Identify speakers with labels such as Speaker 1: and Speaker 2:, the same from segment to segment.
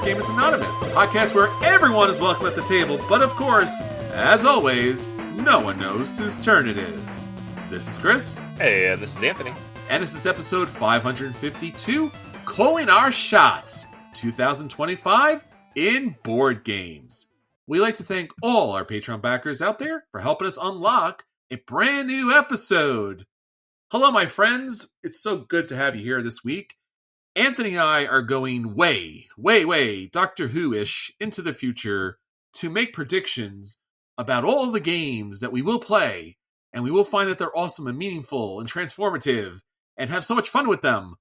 Speaker 1: Board Game is Anonymous, the podcast where everyone is welcome at the table, but of course, as always, no one knows whose turn it is. This is Chris.
Speaker 2: Hey, this is Anthony.
Speaker 1: And this is episode 552, Calling Our Shots, 2025 in Board Games. We like to thank all our Patreon backers out there for helping us unlock a brand new episode. Hello, my friends. It's so good to have you here this week. Anthony and I are going way Doctor Who-ish into the future to make predictions about all the games that we will play, and we will find that they're awesome and meaningful and transformative and have so much fun with them.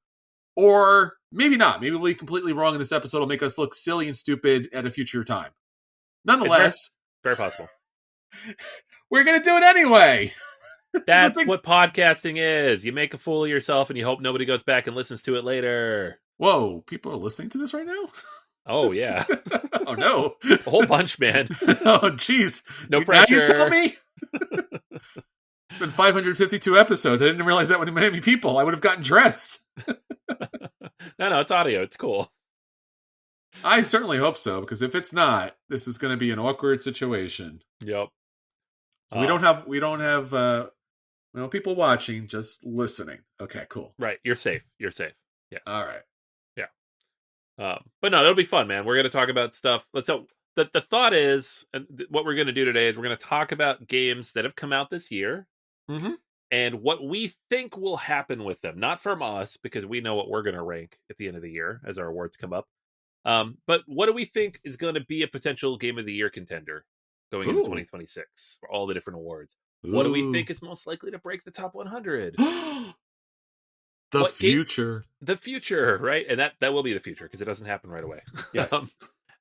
Speaker 1: Or maybe not. Maybe we'll be completely wrong and this episode will make us look silly and stupid at a future time. Nonetheless,
Speaker 2: very possible.
Speaker 1: We're going to do it anyway.
Speaker 2: That's what podcasting is. You make a fool of yourself and you hope nobody goes back and listens to it later.
Speaker 1: Whoa, people are listening to this right now?
Speaker 2: Oh, yeah.
Speaker 1: Oh, no.
Speaker 2: A whole bunch, man.
Speaker 1: Oh, jeez.
Speaker 2: No pressure.
Speaker 1: Now you tell me? It's been 552 episodes. I didn't realize that many people. I would have gotten dressed.
Speaker 2: No, it's audio. It's cool.
Speaker 1: I certainly hope so, because if it's not, this is going to be an awkward situation.
Speaker 2: Yep.
Speaker 1: So we don't have people watching, just listening. Okay, cool.
Speaker 2: Right. You're safe. Yeah.
Speaker 1: All right.
Speaker 2: Yeah. But no, it'll be fun, man. We're going to talk about stuff. So the thought is, what we're going to do today is we're going to talk about games that have come out this year.
Speaker 1: Mm-hmm.
Speaker 2: And what we think will happen with them. Not from us, because we know what we're going to rank at the end of the year as our awards come up. But what do we think is going to be a potential Game of the Year contender going into 2026 for all the different awards? What do we think is most likely to break the top 100?
Speaker 1: The
Speaker 2: future, right? And that will be the future, because it doesn't happen right away.
Speaker 1: Yes.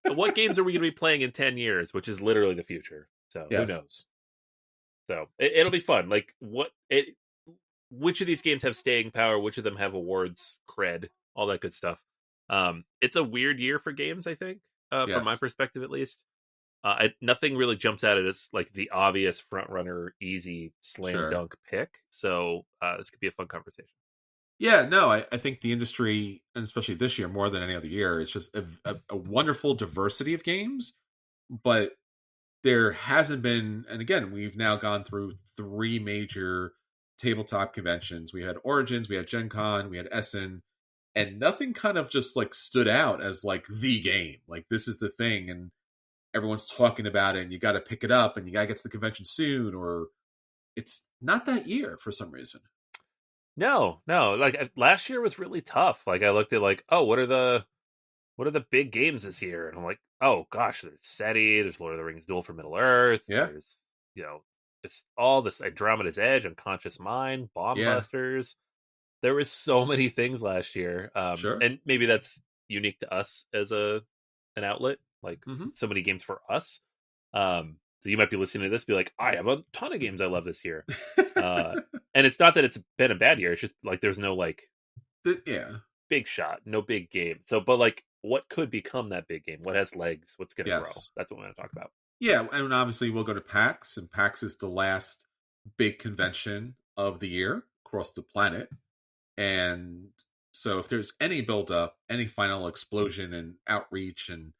Speaker 2: What games are we going to be playing in 10 years, which is literally the future? So Who knows? So it'll be fun. Like, which of these games have staying power? Which of them have awards cred? All that good stuff. It's a weird year for games, I think, from my perspective at least. Nothing really jumps out at us like the obvious front runner, easy slam dunk pick. So this could be a fun conversation.
Speaker 1: Yeah, no, I think the industry, and especially this year more than any other year, is just a wonderful diversity of games. But there hasn't been, and again, we've now gone through 3 major tabletop conventions. We had Origins, we had Gen Con, we had Essen, and nothing kind of just like stood out as like the game. Like, this is the thing, and everyone's talking about it, and you got to pick it up, and you got to get to the convention soon, or it's not that year for some reason.
Speaker 2: No. Like, last year was really tough. Like, I looked at like, oh, what are the big games this year? And I'm like, oh gosh, there's SETI, there's Lord of the Rings Duel for Middle Earth.
Speaker 1: Yeah.
Speaker 2: There's, just all this Andromeda's Edge, Unconscious Mind, Bomb Busters. There was so many things last year.
Speaker 1: Sure.
Speaker 2: And maybe that's unique to us as an outlet. Like, so many games for us. So you might be listening to this, be like, I have a ton of games I love this year. And it's not that it's been a bad year. It's just like, there's no big shot, no big game. So, but like, what could become that big game? What has legs? What's going to grow? That's what we're going to talk about. Yeah.
Speaker 1: And obviously we'll go to PAX, and PAX is the last big convention of the year across the planet. And so if there's any build-up, any final explosion and outreach and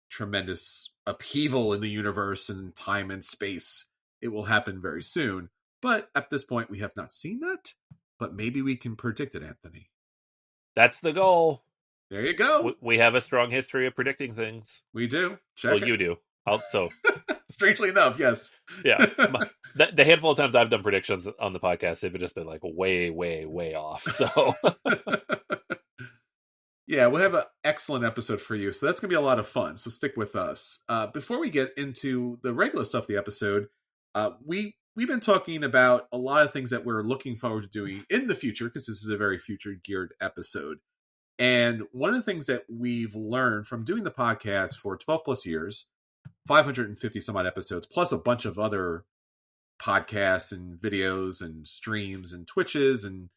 Speaker 1: tremendous upheaval in the universe and time and space, it will happen very soon. But at this point, we have not seen that. But maybe we can predict it, Anthony.
Speaker 2: That's the goal.
Speaker 1: There you go.
Speaker 2: We have a strong history of predicting things.
Speaker 1: We do. Check it.
Speaker 2: You do.
Speaker 1: Strangely enough, yes.
Speaker 2: Yeah. The handful of times I've done predictions on the podcast, they've just been like way off. So
Speaker 1: yeah, we'll have an excellent episode for you. So that's going to be a lot of fun. So stick with us. Before we get into the regular stuff of the episode, we've been talking about a lot of things that we're looking forward to doing in the future, because this is a very future-geared episode. And one of the things that we've learned from doing the podcast for 12 plus years, 550 some odd episodes, plus a bunch of other podcasts and videos and streams and Twitches and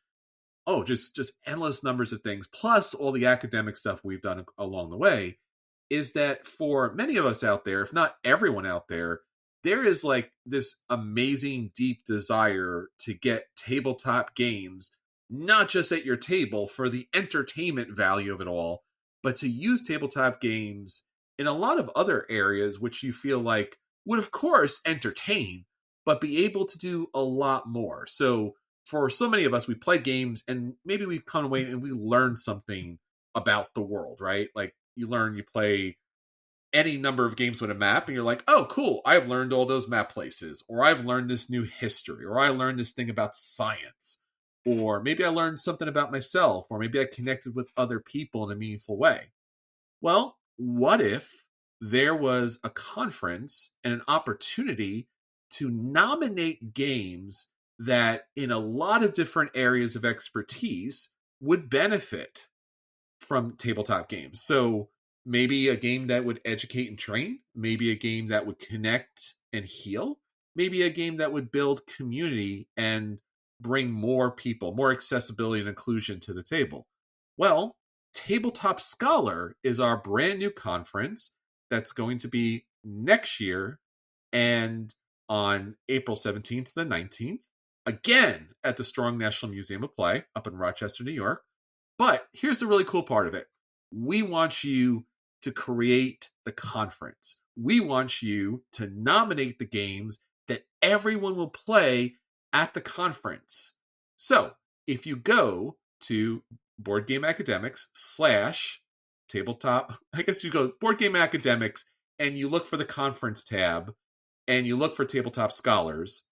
Speaker 1: just endless numbers of things, plus all the academic stuff we've done along the way, is that for many of us out there, if not everyone out there, there is like this amazing deep desire to get tabletop games, not just at your table for the entertainment value of it all, but to use tabletop games in a lot of other areas, which you feel like would, of course, entertain, but be able to do a lot more. So for so many of us, we play games and maybe we've come away and we learned something about the world, right? Like you play any number of games with a map and you're like, oh, cool, I've learned all those map places, or I've learned this new history, or I learned this thing about science, or maybe I learned something about myself, or maybe I connected with other people in a meaningful way. Well, what if there was a conference and an opportunity to nominate games that in a lot of different areas of expertise would benefit from tabletop games? So maybe a game that would educate and train, maybe a game that would connect and heal, maybe a game that would build community and bring more people, more accessibility and inclusion to the table. Well, Tabletop Scholar is our brand new conference that's going to be next year and on April 17th to the 19th, again at the Strong National Museum of Play up in Rochester, New York. But here's the really cool part of it. We want you to create the conference. We want you to nominate the games that everyone will play at the conference. So if you go to Board Game Academics / tabletop, I guess you go Board Game Academics and you look for the conference tab and you look for Tabletop Scholars,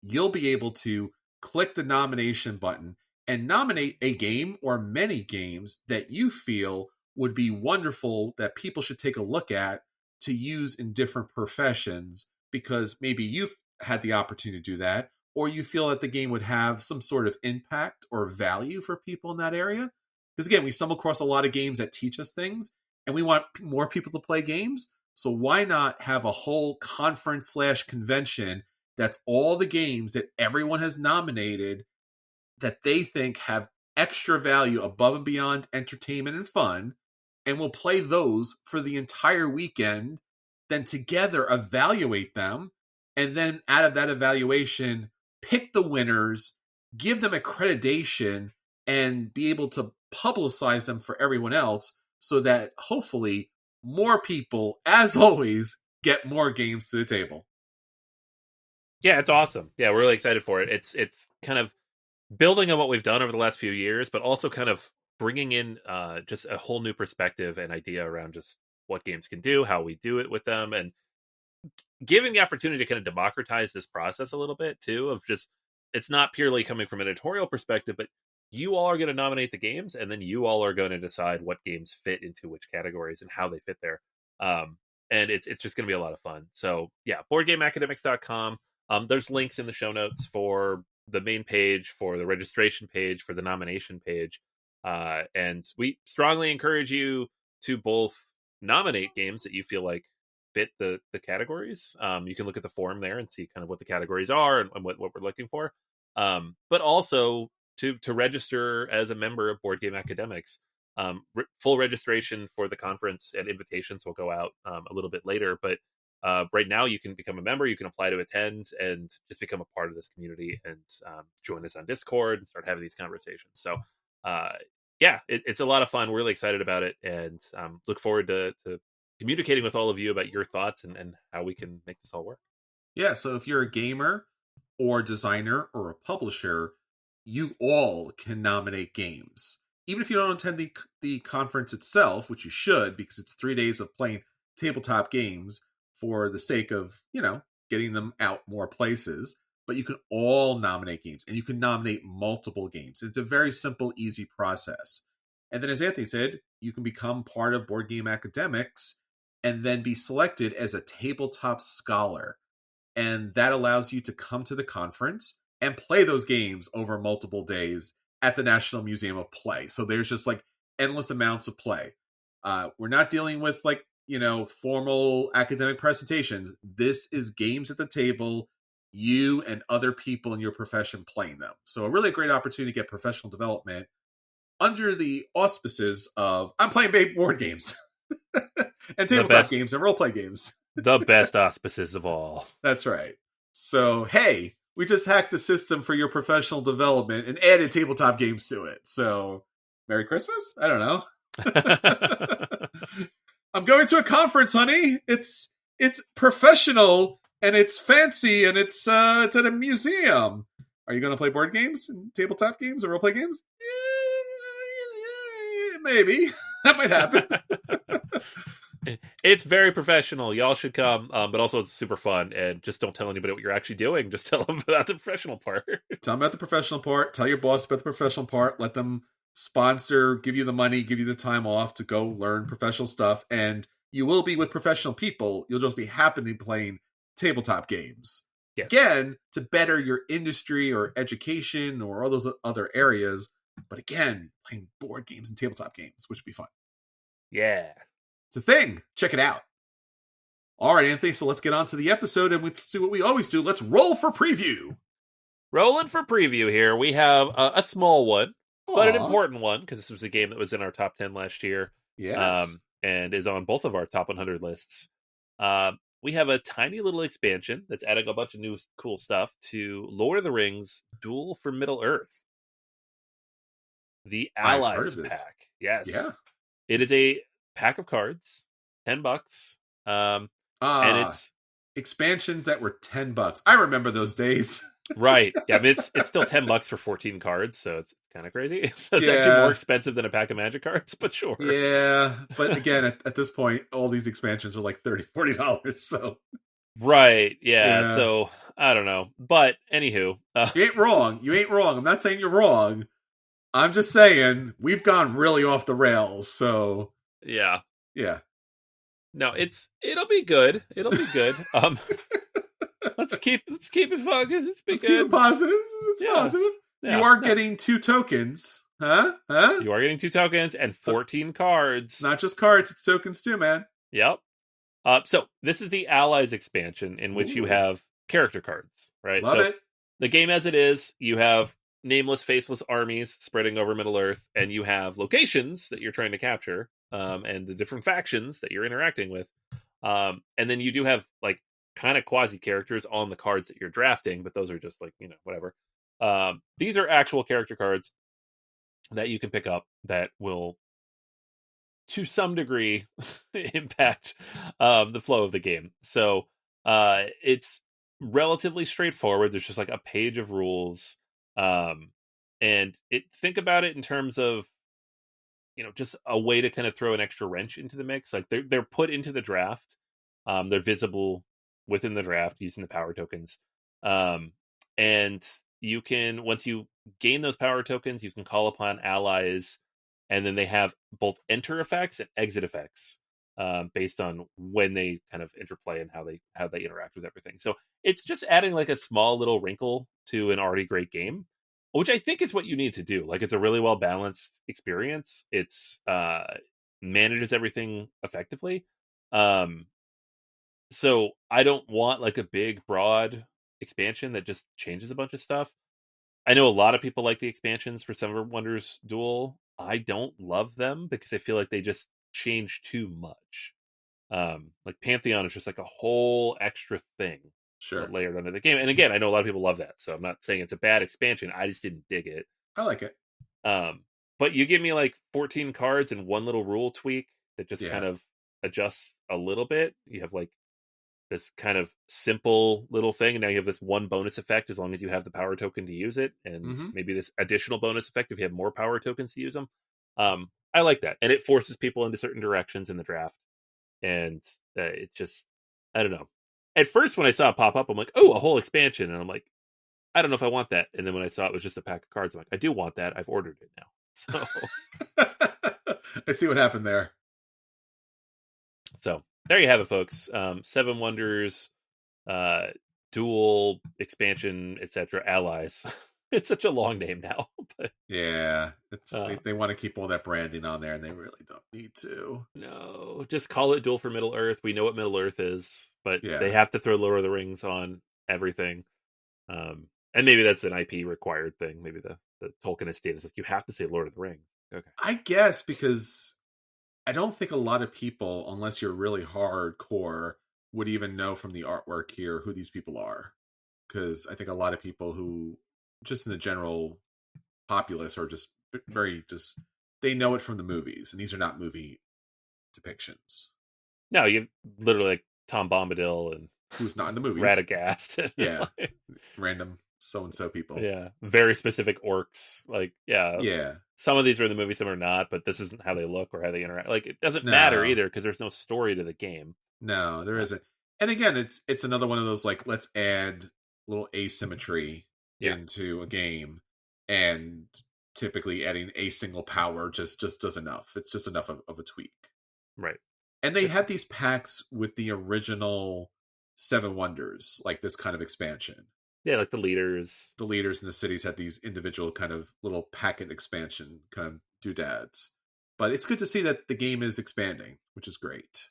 Speaker 1: you'll be able to click the nomination button and nominate a game or many games that you feel would be wonderful that people should take a look at to use in different professions, because maybe you've had the opportunity to do that, or you feel that the game would have some sort of impact or value for people in that area. Because again, we stumble across a lot of games that teach us things, and we want more people to play games. So why not have a whole conference / convention that's all the games that everyone has nominated that they think have extra value above and beyond entertainment and fun, and we'll play those for the entire weekend, then together evaluate them, and then out of that evaluation, pick the winners, give them accreditation, and be able to publicize them for everyone else so that hopefully more people, as always, get more games to the table.
Speaker 2: Yeah, it's awesome. Yeah, we're really excited for it. It's kind of building on what we've done over the last few years, but also kind of bringing in just a whole new perspective and idea around just what games can do, how we do it with them, and giving the opportunity to kind of democratize this process a little bit too, of just, it's not purely coming from an editorial perspective, but you all are going to nominate the games and then you all are going to decide what games fit into which categories and how they fit there. And it's just going to be a lot of fun. So yeah, boardgameacademics.com. There's links in the show notes for the main page, for the registration page, for the nomination page. And we strongly encourage you to both nominate games that you feel like fit the categories. You can look at the form there and see kind of what the categories are and what we're looking for. But also to register as a member of Board Game Academics. Full registration for the conference and invitations will go out a little bit later, but right now you can become a member, you can apply to attend and just become a part of this community and join us on Discord and start having these conversations. So yeah, it's a lot of fun. We're really excited about it and look forward to communicating with all of you about your thoughts and how we can make this all work.
Speaker 1: Yeah, so if you're a gamer or designer or a publisher, you all can nominate games. Even if you don't attend the conference itself, which you should, because it's 3 days of playing tabletop games for the sake of, getting them out more places. But you can all nominate games, and you can nominate multiple games. It's a very simple, easy process. And then, as Anthony said, you can become part of Board Game Academics and then be selected as a tabletop scholar. And that allows you to come to the conference and play those games over multiple days at the National Museum of Play. So there's just like endless amounts of play. We're not dealing with formal academic presentations. This is games at the table, you and other people in your profession playing them. So a really great opportunity to get professional development under the auspices of I'm playing board games and tabletop games and role-play games.
Speaker 2: The best auspices of all.
Speaker 1: That's right. So, hey, we just hacked the system for your professional development and added tabletop games to it. So, Merry Christmas? I don't know. I'm going to a conference, honey. It's professional and it's fancy and it's at a museum. Are you going to play board games and tabletop games and role play games? Maybe that might happen.
Speaker 2: It's very professional. Y'all should come, but also it's super fun. And just don't tell anybody what you're actually doing. Just tell them about the professional part.
Speaker 1: Tell them about the professional part. Tell your boss about the professional part. Let them sponsor, give you the money, give you the time off to go learn professional stuff. And you will be with professional people. You'll just be happily playing tabletop games. Yes. Again, to better your industry or education or all those other areas. But again, playing board games and tabletop games, which would be fun.
Speaker 2: Yeah.
Speaker 1: It's a thing. Check it out. All right, Anthony, so let's get on to the episode and let's do what we always do. Let's roll for preview.
Speaker 2: Rolling for preview here. We have a small one, but an important one, because this was a game that was in our top 10 last year.
Speaker 1: Yes.
Speaker 2: And is on both of our top 100 lists. We have a tiny little expansion that's adding a bunch of new cool stuff to Lord of the Rings Duel for Middle-earth. The Allies pack. Yes.
Speaker 1: Yeah.
Speaker 2: It is a pack of cards, $10. And it's
Speaker 1: expansions that were $10. I remember those days.
Speaker 2: Right. Yeah, I mean, it's still $10 for 14 cards, so it's kind of crazy. So it's actually more expensive than a pack of Magic cards, but sure.
Speaker 1: Yeah, but again, at this point, all these expansions are like $30, $40. So
Speaker 2: right. Yeah. So I don't know, but anywho,
Speaker 1: you ain't wrong. You ain't wrong. I'm not saying you're wrong. I'm just saying we've gone really off the rails. So
Speaker 2: yeah. No, it'll be good. It'll be good. Let's keep it focused. Keep it
Speaker 1: positive. It's positive. Yeah, you are getting 2 tokens. Huh?
Speaker 2: You are getting 2 tokens and 14 cards.
Speaker 1: It's not just cards, it's tokens too, man.
Speaker 2: Yep. So this is the Allies expansion in which you have character cards, right?
Speaker 1: Love it.
Speaker 2: The game as it is, you have nameless, faceless armies spreading over Middle-earth, and you have locations that you're trying to capture, and the different factions that you're interacting with. And then you do have like kind of quasi characters on the cards that you're drafting, but those are just like, whatever. These are actual character cards that you can pick up that will, to some degree, impact the flow of the game. So it's relatively straightforward. There's just like a page of rules. And think about it in terms of, just a way to kind of throw an extra wrench into the mix. Like they're put into the draft. They're visible within the draft using the power tokens. And you can, once you gain those power tokens, you can call upon allies, and then they have both enter effects and exit effects, based on when they kind of interplay and how they interact with everything. So it's just adding like a small little wrinkle to an already great game, which I think is what you need to do. Like, it's a really well balanced experience. It's manages everything effectively. So I don't want like a big, broad expansion that just changes a bunch of stuff. I know a lot of people like the expansions for Seven Wonders Duel. I don't love them because I feel like they just change too much. Like Pantheon is just like a whole extra thing layered under the game. And again, I know a lot of people love that, so I'm not saying it's a bad expansion. I just didn't dig it.
Speaker 1: I like it.
Speaker 2: But you give me like 14 cards and one little rule tweak that just kind of adjusts a little bit. You have like this kind of simple little thing, and now you have this one bonus effect as long as you have the power token to use it, and maybe this additional bonus effect if you have more power tokens to use them. I like that, and it forces people into certain directions in the draft, and it just, I don't know. At first, when I saw it pop up, I'm like, oh, a whole expansion, and I'm like, I don't know if I want that. And then when I saw it was just a pack of cards, I'm like, I do want that. I've ordered it now. So
Speaker 1: I see what happened there.
Speaker 2: So there you have it, folks. Seven Wonders, Duel, expansion, etc. Allies. It's such a long name now. But,
Speaker 1: yeah, it's they want to keep all that branding on there, and they really don't need to.
Speaker 2: No, just call it Duel for Middle-earth. We know what Middle-earth is, but they have to throw Lord of the Rings on everything. And maybe that's an IP required thing. Maybe the Tolkien estate is like, you have to say Lord of the Rings. Okay,
Speaker 1: I guess, because I don't think a lot of people, unless you're really hardcore, would even know from the artwork here who these people are. Because I think a lot of people who, just in the general populace, are just very just they know it from the movies, and these are not movie depictions.
Speaker 2: No, you've literally like Tom Bombadil and
Speaker 1: who's not in the movies.
Speaker 2: Radagast.
Speaker 1: Yeah, random so and so people.
Speaker 2: Yeah, very specific orcs. Like,
Speaker 1: yeah.
Speaker 2: Some of these are in the movie, some are not. But this isn't how they look or how they interact. Like, it doesn't matter either because there's no story to the game.
Speaker 1: No, there isn't. And again, it's another one of those like let's add little asymmetry into a game, and typically adding a single power just does enough. It's just enough of a tweak,
Speaker 2: right?
Speaker 1: And they had these packs with the original Seven Wonders, like this kind of expansion.
Speaker 2: Yeah, like the leaders.
Speaker 1: The leaders in the cities had these individual kind of little packet expansion kind of doodads. But it's good to see that the game is expanding, which is great.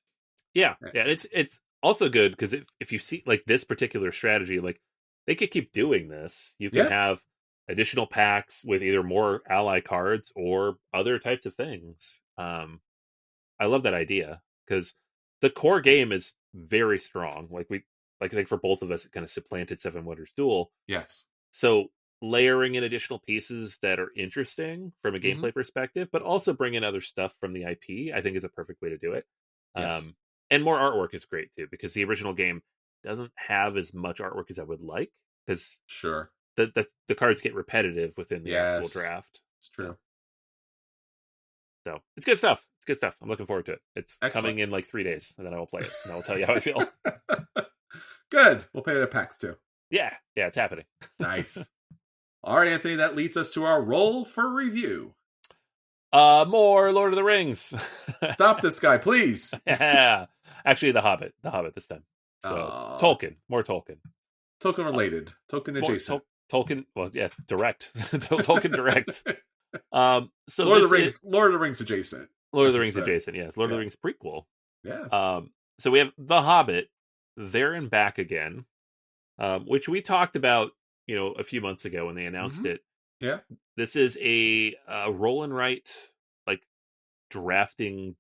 Speaker 2: Yeah. And it's also good because if you see like this particular strategy, like they could keep doing this. You can have additional packs with either more ally cards or other types of things. I love that idea because the core game is very strong. I think for both of us, it kind of supplanted Seven Wonders Duel.
Speaker 1: Yes.
Speaker 2: So layering in additional pieces that are interesting from a gameplay perspective, but also bring in other stuff from the IP, I think is a perfect way to do it. Yes. And more artwork is great too, because the original game doesn't have as much artwork as I would like, because the cards get repetitive within the actual draft.
Speaker 1: It's true.
Speaker 2: So it's good stuff. It's good stuff. I'm looking forward to it. It's coming in like 3 days, and then I will play it, and I will tell you how I feel.
Speaker 1: Good. We'll play it at PAX too.
Speaker 2: Yeah, it's happening.
Speaker 1: Nice. All right, Anthony, that leads us to our roll for review.
Speaker 2: More Lord of the Rings.
Speaker 1: Stop this guy, please.
Speaker 2: Yeah. Actually, The Hobbit this time. So Tolkien, more Tolkien.
Speaker 1: Tolkien related. Tolkien adjacent.
Speaker 2: Tolkien, well, yeah, direct. Tolkien direct. So
Speaker 1: Lord of the Rings adjacent.
Speaker 2: Lord of the Rings adjacent, yes. Lord of the Rings prequel.
Speaker 1: Yes.
Speaker 2: So we have The Hobbit, There and Back Again, which we talked about, a few months ago when they announced it.
Speaker 1: Yeah.
Speaker 2: This is a roll and write, like, drafting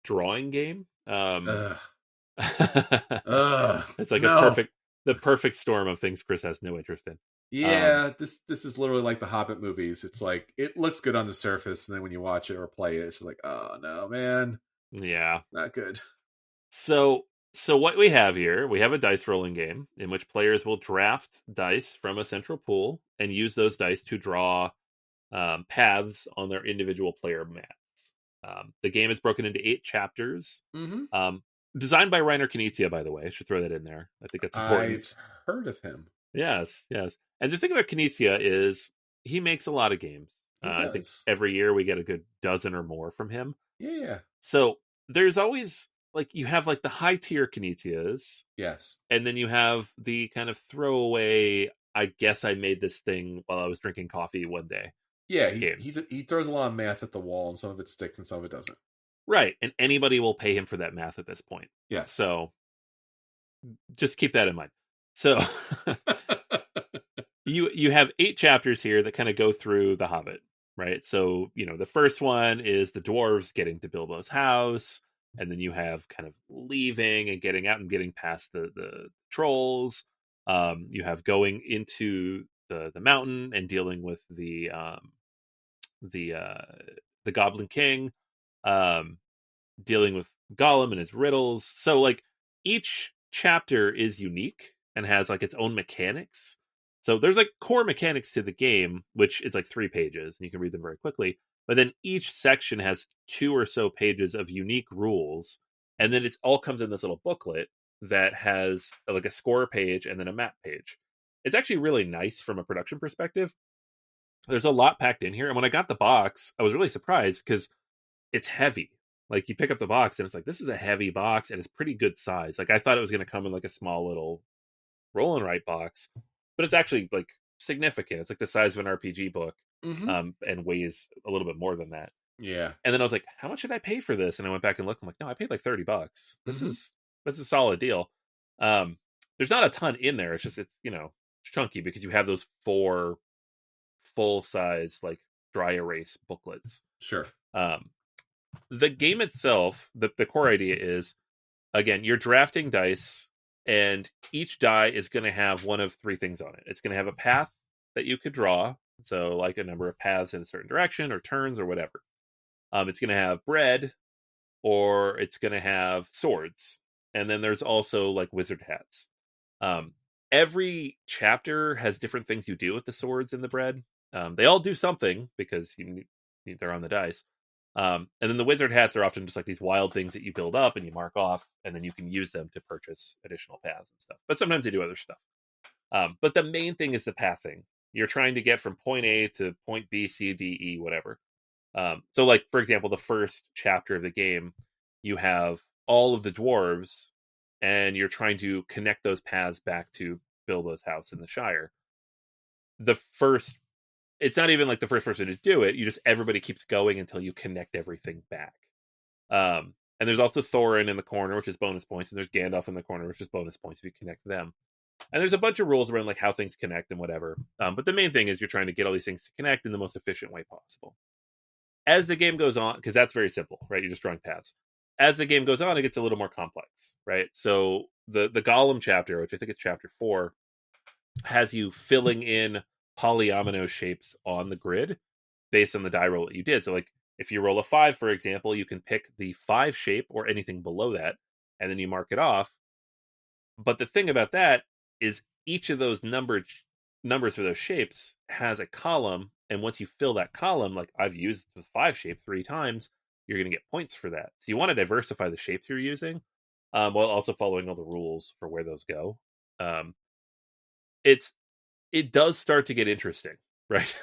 Speaker 2: drawing game. It's like the perfect storm of things Chris has no interest in.
Speaker 1: Yeah, this is literally like the Hobbit movies. It's like it looks good on the surface, and then when you watch it or play it, it's like, oh no, man.
Speaker 2: Yeah,
Speaker 1: not good.
Speaker 2: So what we have here, we have a dice rolling game in which players will draft dice from a central pool and use those dice to draw paths on their individual player mats. The game is broken into 8 chapters. Designed by Reiner Knizia, by the way. I should throw that in there. I think that's important.
Speaker 1: I've heard of him.
Speaker 2: Yes. And the thing about Knizia is he makes a lot of games. I think every year we get a good dozen or more from him.
Speaker 1: Yeah.
Speaker 2: So there's always, like, you have like the high tier Knizias.
Speaker 1: Yes.
Speaker 2: And then you have the kind of throwaway, I guess I made this thing while I was drinking coffee one day.
Speaker 1: Yeah, he throws a lot of math at the wall, and some of it sticks and some of it doesn't.
Speaker 2: Right, and anybody will pay him for that math at this point.
Speaker 1: Yeah.
Speaker 2: So just keep that in mind. So you have 8 chapters here that kind of go through The Hobbit, right? So, the first one is the dwarves getting to Bilbo's house, and then you have kind of leaving and getting out and getting past the trolls. You have going into the mountain and dealing with the Goblin King, dealing with Gollum and his riddles. So, like, each chapter is unique and has like its own mechanics. So there's like core mechanics to the game, which is like 3 pages, and you can read them very quickly. But then each section has 2 or so pages of unique rules, and then it all comes in this little booklet that has like a score page and then a map page. It's actually really nice from a production perspective. There's a lot packed in here, and when I got the box, I was really surprised because it's heavy. Like, you pick up the box and it's like, this is a heavy box and it's pretty good size. Like, I thought it was going to come in like a small little roll and write box, but it's actually like significant. It's like the size of an RPG book, and weighs a little bit more than that.
Speaker 1: Yeah.
Speaker 2: And then I was like, how much did I pay for this? And I went back and looked. I'm like, no, I paid like $30. This is a solid deal. There's not a ton in there. It's just, it's chunky because you have those 4 full size, like, dry erase booklets.
Speaker 1: Sure.
Speaker 2: The game itself, the core idea is, again, you're drafting dice, and each die is going to have one of 3 things on it. It's going to have a path that you could draw, so like a number of paths in a certain direction or turns or whatever. It's going to have bread, or it's going to have swords. And then there's also like wizard hats. Um, every chapter has different things you do with the swords and the bread. They all do something because they're on the dice. And then the wizard hats are often just like these wild things that you build up and you mark off, and then you can use them to purchase additional paths and stuff. But sometimes they do other stuff. But the main thing is the pathing. You're trying to get from point A to point B, C, D, E, whatever. So, like, for example, the first chapter of the game, you have all of the dwarves, and you're trying to connect those paths back to Bilbo's house in the Shire. It's not even like the first person to do it. Everybody keeps going until you connect everything back. And there's also Thorin in the corner, which is bonus points, and there's Gandalf in the corner, which is bonus points if you connect them. And there's a bunch of rules around like how things connect and whatever. But the main thing is you're trying to get all these things to connect in the most efficient way possible. As the game goes on, because that's very simple, right? You're just drawing paths. As the game goes on, it gets a little more complex, right? So the Gollum chapter, which I think is chapter 4, has you filling in polyomino shapes on the grid based on the die roll that you did. So like if you roll a 5, for example, you can pick the 5 shape or anything below that, and then you mark it off. But the thing about that is each of those numbers for those shapes has a column, and once you fill that column, like I've used the 5 shape 3 times, you're going to get points for that. So you want to diversify the shapes you're using, while also following all the rules for where those go. It does start to get interesting, right?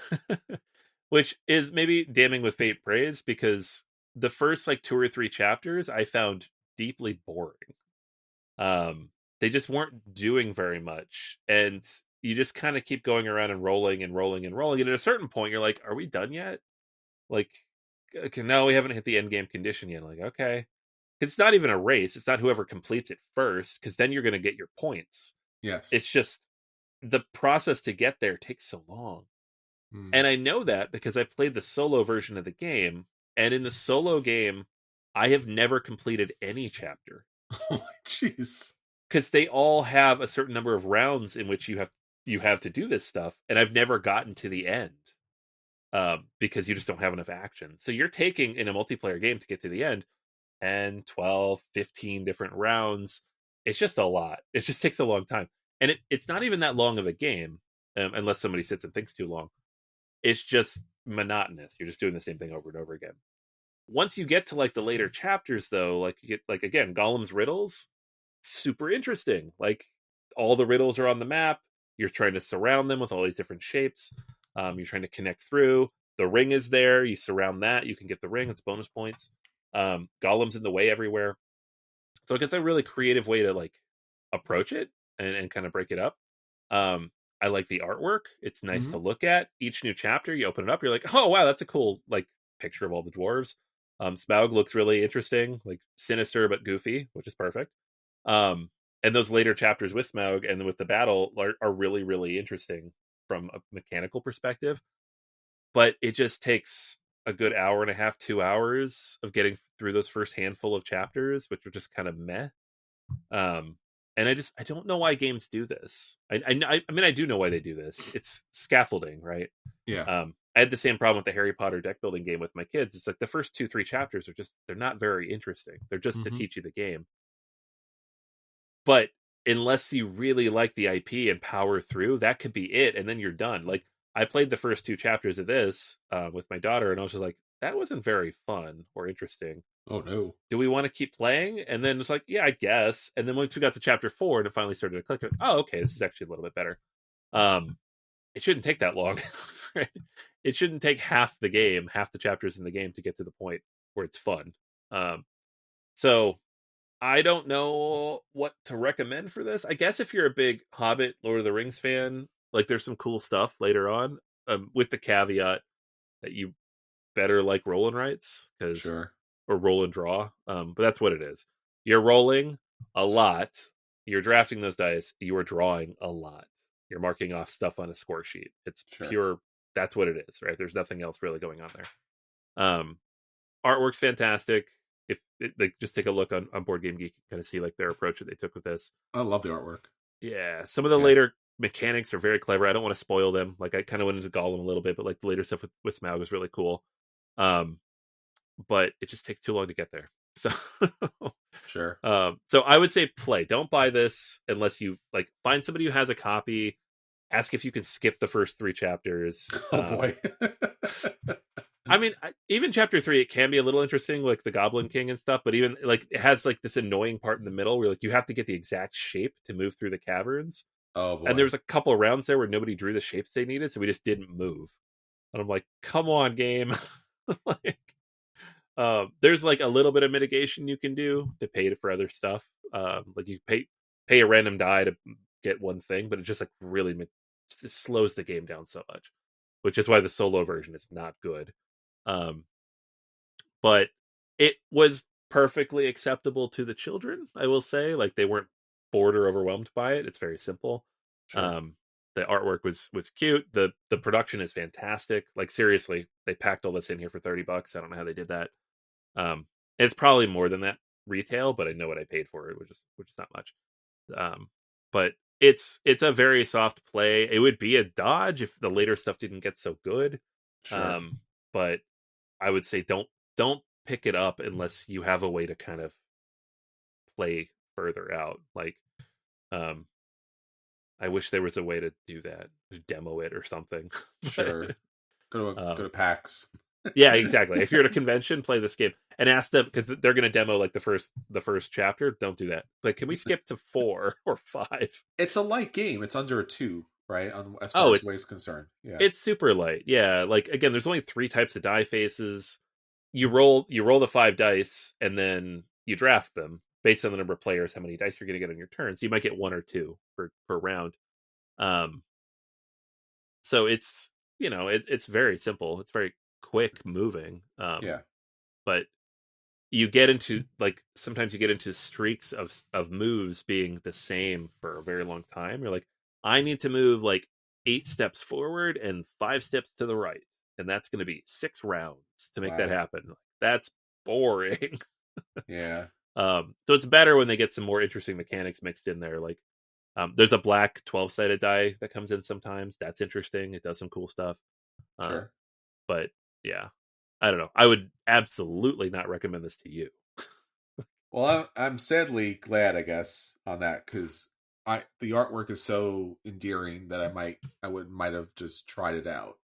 Speaker 2: Which is maybe damning with faint praise, because the first like 2 or 3 chapters I found deeply boring. They just weren't doing very much, and you just kind of keep going around and rolling and rolling and rolling. And at a certain point, you're like, "Are we done yet?" Like, okay, no, we haven't hit the end game condition yet. Like, okay, it's not even a race. It's not whoever completes it first, because then you're going to get your points.
Speaker 1: Yes,
Speaker 2: it's just the process to get there takes so long. And I know that because I've played the solo version of the game, and in the solo game, I have never completed any chapter.
Speaker 1: Oh, jeez.
Speaker 2: Because they all have a certain number of rounds in which you have to do this stuff, and I've never gotten to the end, because you just don't have enough action. So you're taking in a multiplayer game to get to the end, and 12, 15 different rounds. It's just a lot. It just takes a long time, and it's not even that long of a game, unless somebody sits and thinks too long. It's just monotonous. You're just doing the same thing over and over again. Once you get to like the later chapters, though, like you get like again Gollum's riddles. Super interesting. Like all the riddles are on the map. You're trying to surround them with all these different shapes. You're trying to connect through. The ring is there. You surround that. You can get the ring. It's bonus points. Gollum's in the way everywhere. So it gets a really creative way to like approach it and kind of break it up. I like the artwork. It's nice to look at. Each new chapter, you open it up, you're like, oh wow, that's a cool like picture of all the dwarves. Smaug looks really interesting, like sinister but goofy, which is perfect. And those later chapters with Smaug and with the battle are really, really interesting from a mechanical perspective. But it just takes a good hour and a half, 2 hours of getting through those first handful of chapters, which are just kind of meh. And I don't know why games do this. I mean, I do know why they do this. It's scaffolding, right?
Speaker 1: Yeah.
Speaker 2: I had the same problem with the Harry Potter deck building game with my kids. It's like the first 2-3 chapters they're not very interesting. They're just to teach you the game. But unless you really like the IP and power through, that could be it, and then you're done. Like I played the first 2 chapters of this with my daughter, and I was just like, that wasn't very fun or interesting.
Speaker 1: Oh no.
Speaker 2: Do we want to keep playing? And then it's like, yeah, I guess. And then once we got to chapter 4 and it finally started to click, like, oh, okay, this is actually a little bit better. It shouldn't take that long. Right? It shouldn't take half the chapters in the game to get to the point where it's fun. So I don't know what to recommend for this. I guess if you're a big Hobbit, Lord of the Rings fan, like there's some cool stuff later on, with the caveat that you better like roll and rights, or roll and draw. But that's what it is. You're rolling a lot. You're drafting those dice. You are drawing a lot. You're marking off stuff on a score sheet. It's pure. That's what it is, right? There's nothing else really going on there. Artwork's fantastic. If just take a look on Board Game Geek, kind of see like their approach that they took with this.
Speaker 1: I love the artwork.
Speaker 2: Yeah, some of the later mechanics are very clever. I don't want to spoil them. Like I kind of went into Gollum a little bit, but like the later stuff with Smaug was really cool. but it just takes too long to get there. So,
Speaker 1: Sure.
Speaker 2: so I would say play. Don't buy this unless you like find somebody who has a copy. Ask if you can skip the first 3 chapters.
Speaker 1: Oh boy.
Speaker 2: I mean, even chapter 3, it can be a little interesting, like the Goblin King and stuff. But even like it has like this annoying part in the middle where like you have to get the exact shape to move through the caverns.
Speaker 1: Oh boy.
Speaker 2: And there was a couple of rounds there where nobody drew the shapes they needed, so we just didn't move. And I'm like, come on, game. Like, there's like a little bit of mitigation you can do to pay for other stuff. Like you pay a random die to get one thing, but it just like really it slows the game down so much, which is why the solo version is not good. But it was perfectly acceptable to the children, I will say. Like they weren't bored or overwhelmed by it. It's very simple.
Speaker 1: Sure.
Speaker 2: The artwork was cute. The production is fantastic. Like seriously, they packed all this in here for $30. I don't know how they did that. It's probably more than that retail, but I know what I paid for it, which is not much. But it's a very soft play. It would be a dodge if the later stuff didn't get so good.
Speaker 1: Sure.
Speaker 2: But I would say don't pick it up unless you have a way to kind of play further out. Like, I wish there was a way to do that, to demo it or something.
Speaker 1: Sure. Go to PAX.
Speaker 2: Yeah, exactly. If you're at a convention, play this game and ask them, because they're going to demo like the first chapter. Don't do that. Like, can we skip to 4 or 5?
Speaker 1: It's a light game. It's under a 2, right? As far as weight is concerned. Yeah.
Speaker 2: It's super light. Yeah. Like again, there's only 3 types of die faces. You roll the 5 dice and then you draft them based on the number of players, how many dice you're going to get on your turn. So you might get 1 or 2 per round. So it's, it's very simple. It's very quick moving.
Speaker 1: Yeah.
Speaker 2: But you get into like sometimes you get into streaks of moves being the same for a very long time. You're like, I need to move like 8 steps forward and 5 steps to the right, and that's going to be 6 rounds to make that happen. That's boring.
Speaker 1: Yeah.
Speaker 2: So it's better when they get some more interesting mechanics mixed in there. Like, there's a black 12-sided die that comes in sometimes. That's interesting. It does some cool stuff.
Speaker 1: Sure.
Speaker 2: But yeah, I don't know. I would absolutely not recommend this to you.
Speaker 1: Well, I'm sadly glad, I guess, on that, because the artwork is so endearing that I might have just tried it out.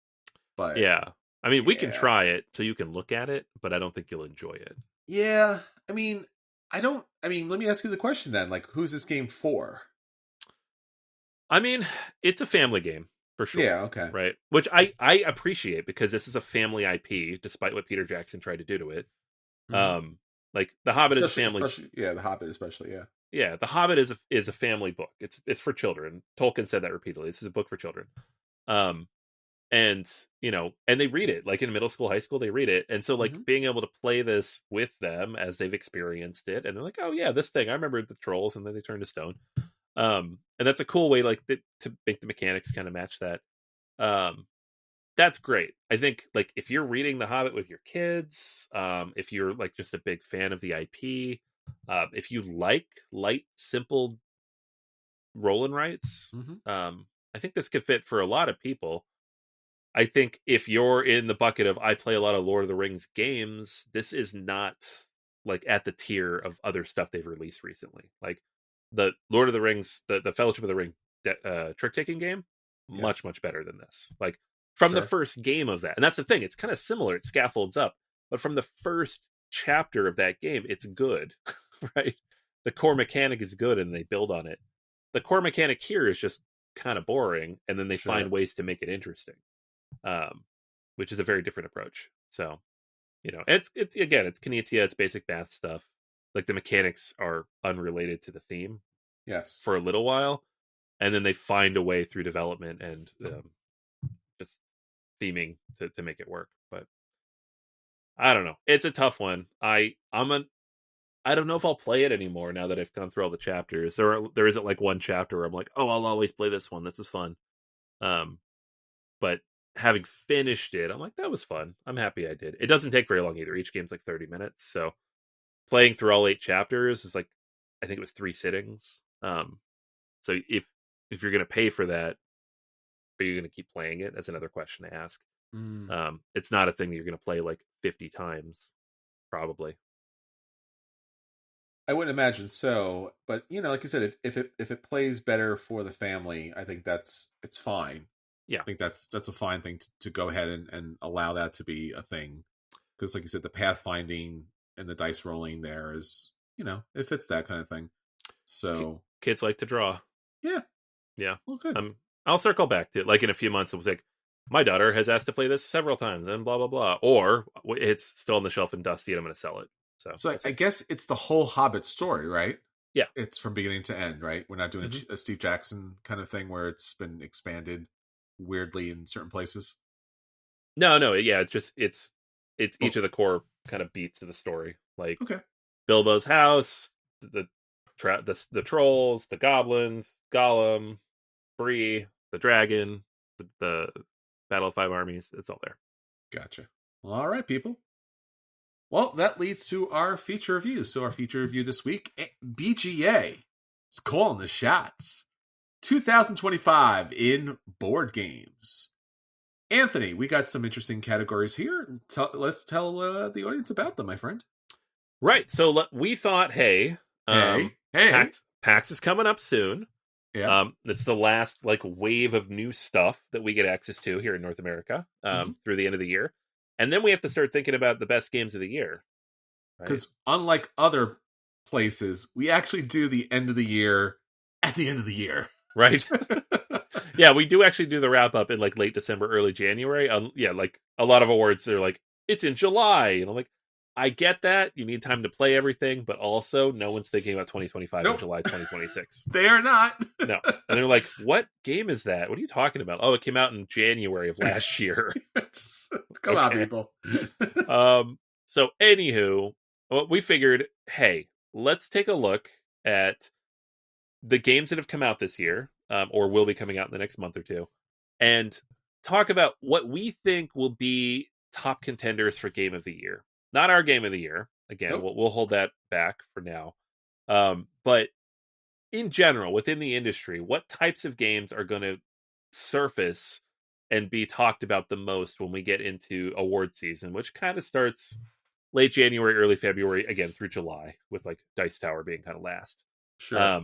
Speaker 1: But
Speaker 2: yeah, I mean, we can try it so you can look at it, but I don't think you'll enjoy it.
Speaker 1: Yeah, I mean, let me ask you the question then. Like, who's this game for?
Speaker 2: I mean, it's a family game for sure.
Speaker 1: Yeah, okay.
Speaker 2: Right. Which I appreciate, because this is a family IP, despite what Peter Jackson tried to do to it. Mm-hmm. Like The Hobbit is a family.
Speaker 1: Yeah, The Hobbit especially. Yeah.
Speaker 2: Yeah, The Hobbit is a family book. It's for children. Tolkien said that repeatedly. This is a book for children. And and they read it like in middle school, high school. They read it, and so like being able to play this with them as they've experienced it, and they're like, oh yeah, this thing, I remember the trolls, and then they turn to stone. And that's a cool way, like to make the mechanics kind of match that. That's great. I think like if you're reading The Hobbit with your kids, if you're like just a big fan of the IP, if you like light, simple roll and writes, I think this could fit for a lot of people. I think if you're in the bucket of I play a lot of Lord of the Rings games, this is not like at the tier of other stuff they've released recently. Like the Lord of the Rings, the Fellowship of the Ring trick taking game, much better than this. Like from the first game of that, and that's the thing. It's kind of similar. It scaffolds up, but from the first chapter of that game, it's good, right? The core mechanic is good, and they build on it. The core mechanic here is just kind of boring, and then they find ways to make it interesting, which is a very different approach. So, it's Kinetia, it's basic math stuff. Like the mechanics are unrelated to the theme, for a little while, and then they find a way through development and just theming to make it work. But I don't know. It's a tough one. I don't know if I'll play it anymore now that I've gone through all the chapters. There isn't like one chapter where I'm like, oh, I'll always play this one. This is fun. But having finished it, I'm like, that was fun. I'm happy I did. It doesn't take very long either. Each game's like 30 minutes. So playing through all 8 chapters is like, I think it was 3 sittings. So if you're going to pay for that, are you going to keep playing it? That's another question to ask. It's not a thing that you're going to play like 50 times. probably.
Speaker 1: I wouldn't imagine so, but like I said, if it plays better for the family, I think it's fine.
Speaker 2: Yeah.
Speaker 1: I think that's a fine thing to go ahead and allow that to be a thing, because like you said, the pathfinding and the dice rolling there is, it fits that kind of thing. So
Speaker 2: kids like to draw.
Speaker 1: Yeah. Well, good.
Speaker 2: I'll circle back to it. Like in a few months, it was like, my daughter has asked to play this several times, and blah blah blah. Or it's still on the shelf and dusty, and I'm going to sell it. So
Speaker 1: I guess it's the whole Hobbit story, right?
Speaker 2: Yeah,
Speaker 1: it's from beginning to end, right? We're not doing a Steve Jackson kind of thing where it's been expanded weirdly in certain places.
Speaker 2: No, yeah, it's each of the core kind of beats of the story, like Bilbo's house, the trolls, the goblins, Gollum, Bree, the dragon, the Battle of Five Armies. It's all there.
Speaker 1: Gotcha. Well, all right, people. Well, that leads to our feature review. So our feature review this week, BGA is calling the shots. 2025 in board games. Anthony, we got some interesting categories here. Let's tell the audience about them, my friend.
Speaker 2: Right. So we thought, hey, PAX is coming up soon.
Speaker 1: Yeah.
Speaker 2: It's the last wave of new stuff that we get access to here in North America through the end of the year. And then we have to start thinking about the best games of the year.
Speaker 1: Because unlike other places, we actually do the end of the year at the end of the year.
Speaker 2: Right. Yeah, we do actually do the wrap up in late December, early January. A lot of awards, they're it's in July. And I'm like, I get that. You need time to play everything, but also no one's thinking about 2025 in July 2026.
Speaker 1: They are not.
Speaker 2: No. And they're like, what game is that? What are you talking about? Oh, it came out in January of last year.
Speaker 1: Come on, people.
Speaker 2: So anywho, we figured, hey, let's take a look at the games that have come out this year, or will be coming out in the next month or two, and talk about what we think will be top contenders for Game of the Year. Not our Game of the Year. Again, we'll hold that back for now. But in general, within the industry, what types of games are going to surface and be talked about the most when we get into award season, which kind of starts late January, early February, again through July, with Dice Tower being kind of last.
Speaker 1: Sure.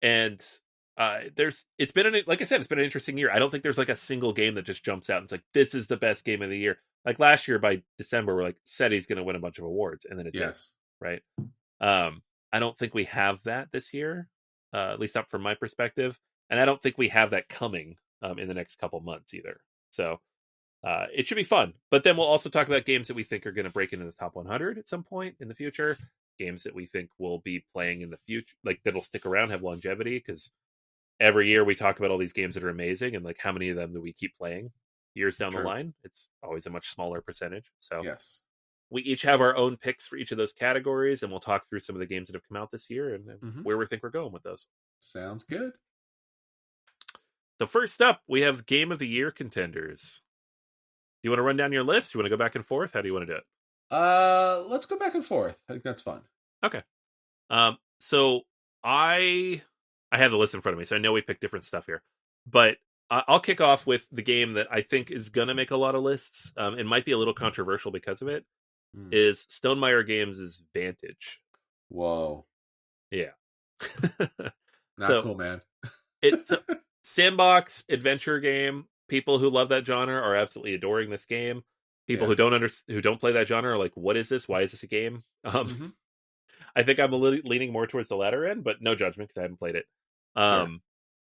Speaker 2: And it's been like I said, it's been an interesting year. I don't think there's a single game that just jumps out and it's this is the best game of the year. Last year by December, we're SETI's going to win a bunch of awards, and then it did, right? I don't think we have that this year, at least not from my perspective, and I don't think we have that coming in the next couple months either. So it should be fun. But then we'll also talk about games that we think are going to break into the top 100 at some point in the future. Games that we think will be playing in the future, that'll stick around, have longevity, because every year we talk about all these games that are amazing, and how many of them do we keep playing years down the line? It's always a much smaller percentage. So
Speaker 1: yes,
Speaker 2: we each have our own picks for each of those categories, and we'll talk through some of the games that have come out this year and where we think we're going with those.
Speaker 1: Sounds good.
Speaker 2: So first up, we have Game of the Year contenders. Do you want to run down your list? Do you want to go back and forth? How do you want to do it?
Speaker 1: Let's go back and forth. I think that's fun.
Speaker 2: Okay. So I have the list in front of me, so I know we picked different stuff here. But I'll kick off with the game that I think is going to make a lot of lists. It might be a little controversial because of it. Is Stonemaier Games' Vantage.
Speaker 1: Whoa.
Speaker 2: Yeah.
Speaker 1: Not cool, man.
Speaker 2: It's a sandbox adventure game. People who love that genre are absolutely adoring this game. People who don't play that genre are like, what is this? Why is this a game? I think I'm leaning more towards the latter end, but no judgment because I haven't played it.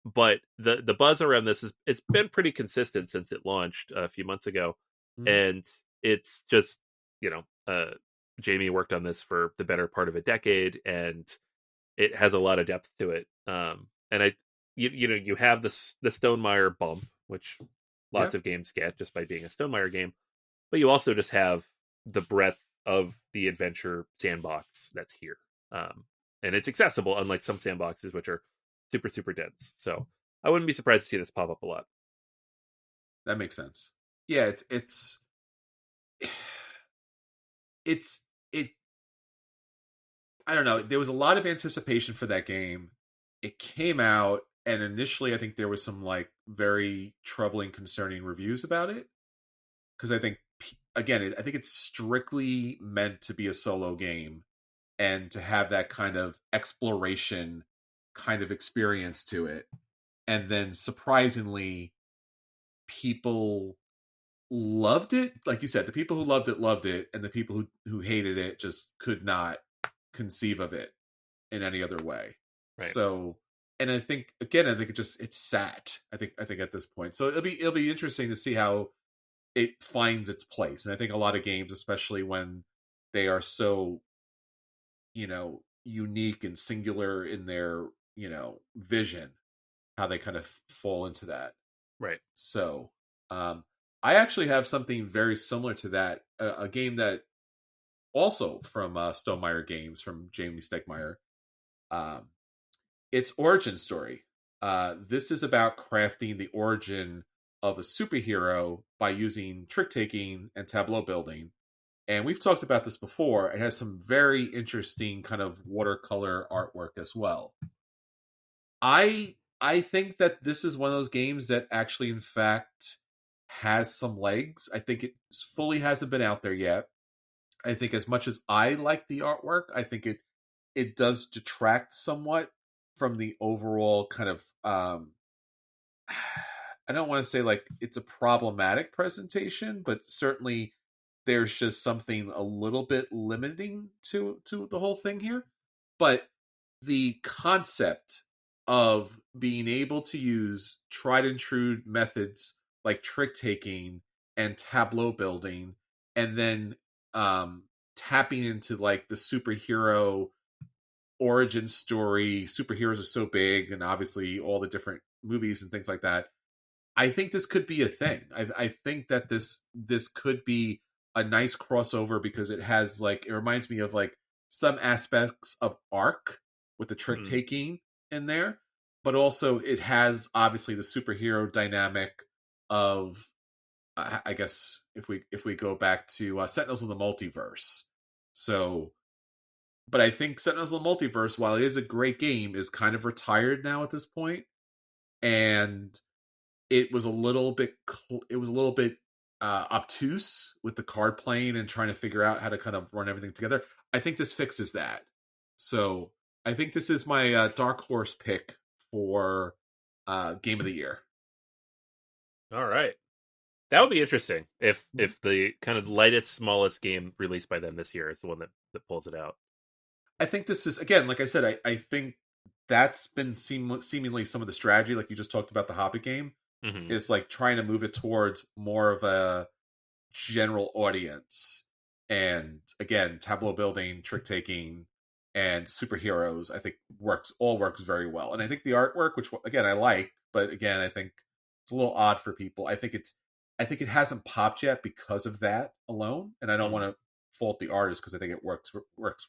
Speaker 2: But the buzz around this it's been pretty consistent since it launched a few months ago. And it's just, Jamie worked on this for the better part of a decade, and it has a lot of depth to it. And you have the Stonemaier bump, which lots of games get just by being a Stonemaier game. But you also just have the breadth of the adventure sandbox that's here. And it's accessible, unlike some sandboxes, which are super, super dense. So I wouldn't be surprised to see this pop up a lot.
Speaker 1: That makes sense. Yeah, I don't know. There was a lot of anticipation for that game. It came out, and initially I think there was some very troubling, concerning reviews about it. Because I think again, I think it's strictly meant to be a solo game and to have that kind of exploration kind of experience to it. And then surprisingly, people loved it. Like you said, the people who loved it, and the people who hated it just could not conceive of it in any other way.
Speaker 2: Right.
Speaker 1: So, and I think again, I think it's sat. I think at this point, so it'll be interesting to see how it finds its place. And I think a lot of games, especially when they are so, unique and singular in their, vision, how they kind of fall into that.
Speaker 2: Right.
Speaker 1: So, I actually have something very similar to that, a game that also from Stonemaier Games, from Jamie Stegmaier. It's Origin Story. This is about crafting the origin of a superhero by using trick taking and tableau building. And we've talked about this before. It has some very interesting kind of watercolor artwork as well. I think that this is one of those games that actually, in fact, has some legs. I think it fully hasn't been out there yet. I think as much as I like the artwork, I think it does detract somewhat from the overall kind of I don't want to say like it's a problematic presentation, but certainly there's just something a little bit limiting to the whole thing here. But the concept of being able to use tried and true methods like trick taking and tableau building, and then tapping into like the superhero origin story. Superheroes are so big, and obviously all the different movies and things like that. I think this could be a thing. I think that this could be a nice crossover, because it has like, it reminds me of like some aspects of Ark with the trick taking in there, but also it has obviously the superhero dynamic of I guess if we go back to Sentinels of the Multiverse. So, but I think Sentinels of the Multiverse, while it is a great game, is kind of retired now at this point, and it was a little bit obtuse with the card playing and trying to figure out how to kind of run everything together. I think this fixes that. So I think this is my dark horse pick for game of the year.
Speaker 2: All right. That would be interesting if the kind of lightest, smallest game released by them this year is the one that pulls it out.
Speaker 1: I think this is, again, like I said, I think that's been seemingly some of the strategy, like you just talked about the Hobbit game.
Speaker 2: Mm-hmm.
Speaker 1: Is like trying to move it towards more of a general audience. And again, tableau building, trick taking, and superheroes, I think works very well. And I think the artwork, which again I like, but again I think it's a little odd for people. I think it hasn't popped yet because of that alone. And I don't want to fault the artist, because I think it works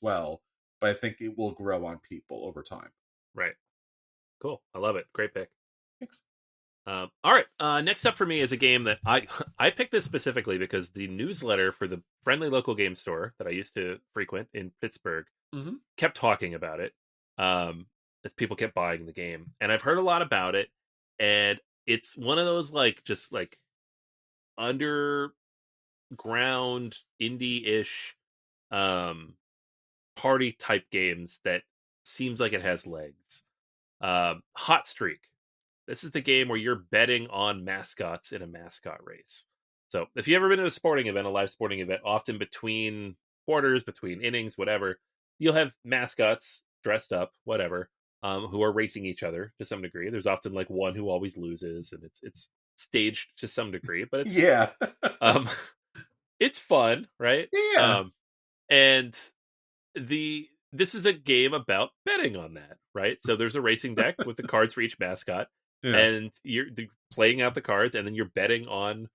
Speaker 1: well, but I think it will grow on people over time.
Speaker 2: Right. Cool. I love it. Great pick.
Speaker 1: Thanks.
Speaker 2: All right. Next up for me is a game that I picked this specifically because the newsletter for the friendly local game store that I used to frequent in Pittsburgh kept talking about it as people kept buying the game. And I've heard a lot about it. And it's one of those like just like underground indie-ish party type games that seems like it has legs. Hot Streak. This is the game where you're betting on mascots in a mascot race. So if you've ever been to a sporting event, a live sporting event, often between quarters, between innings, whatever, you'll have mascots dressed up, whatever, who are racing each other to some degree. There's often like one who always loses, and it's staged to some degree, but it's it's fun, right?
Speaker 1: Yeah.
Speaker 2: And this is a game about betting on that, right? So there's a racing deck with the cards for each mascot. Yeah. And you're playing out the cards, and then you're betting on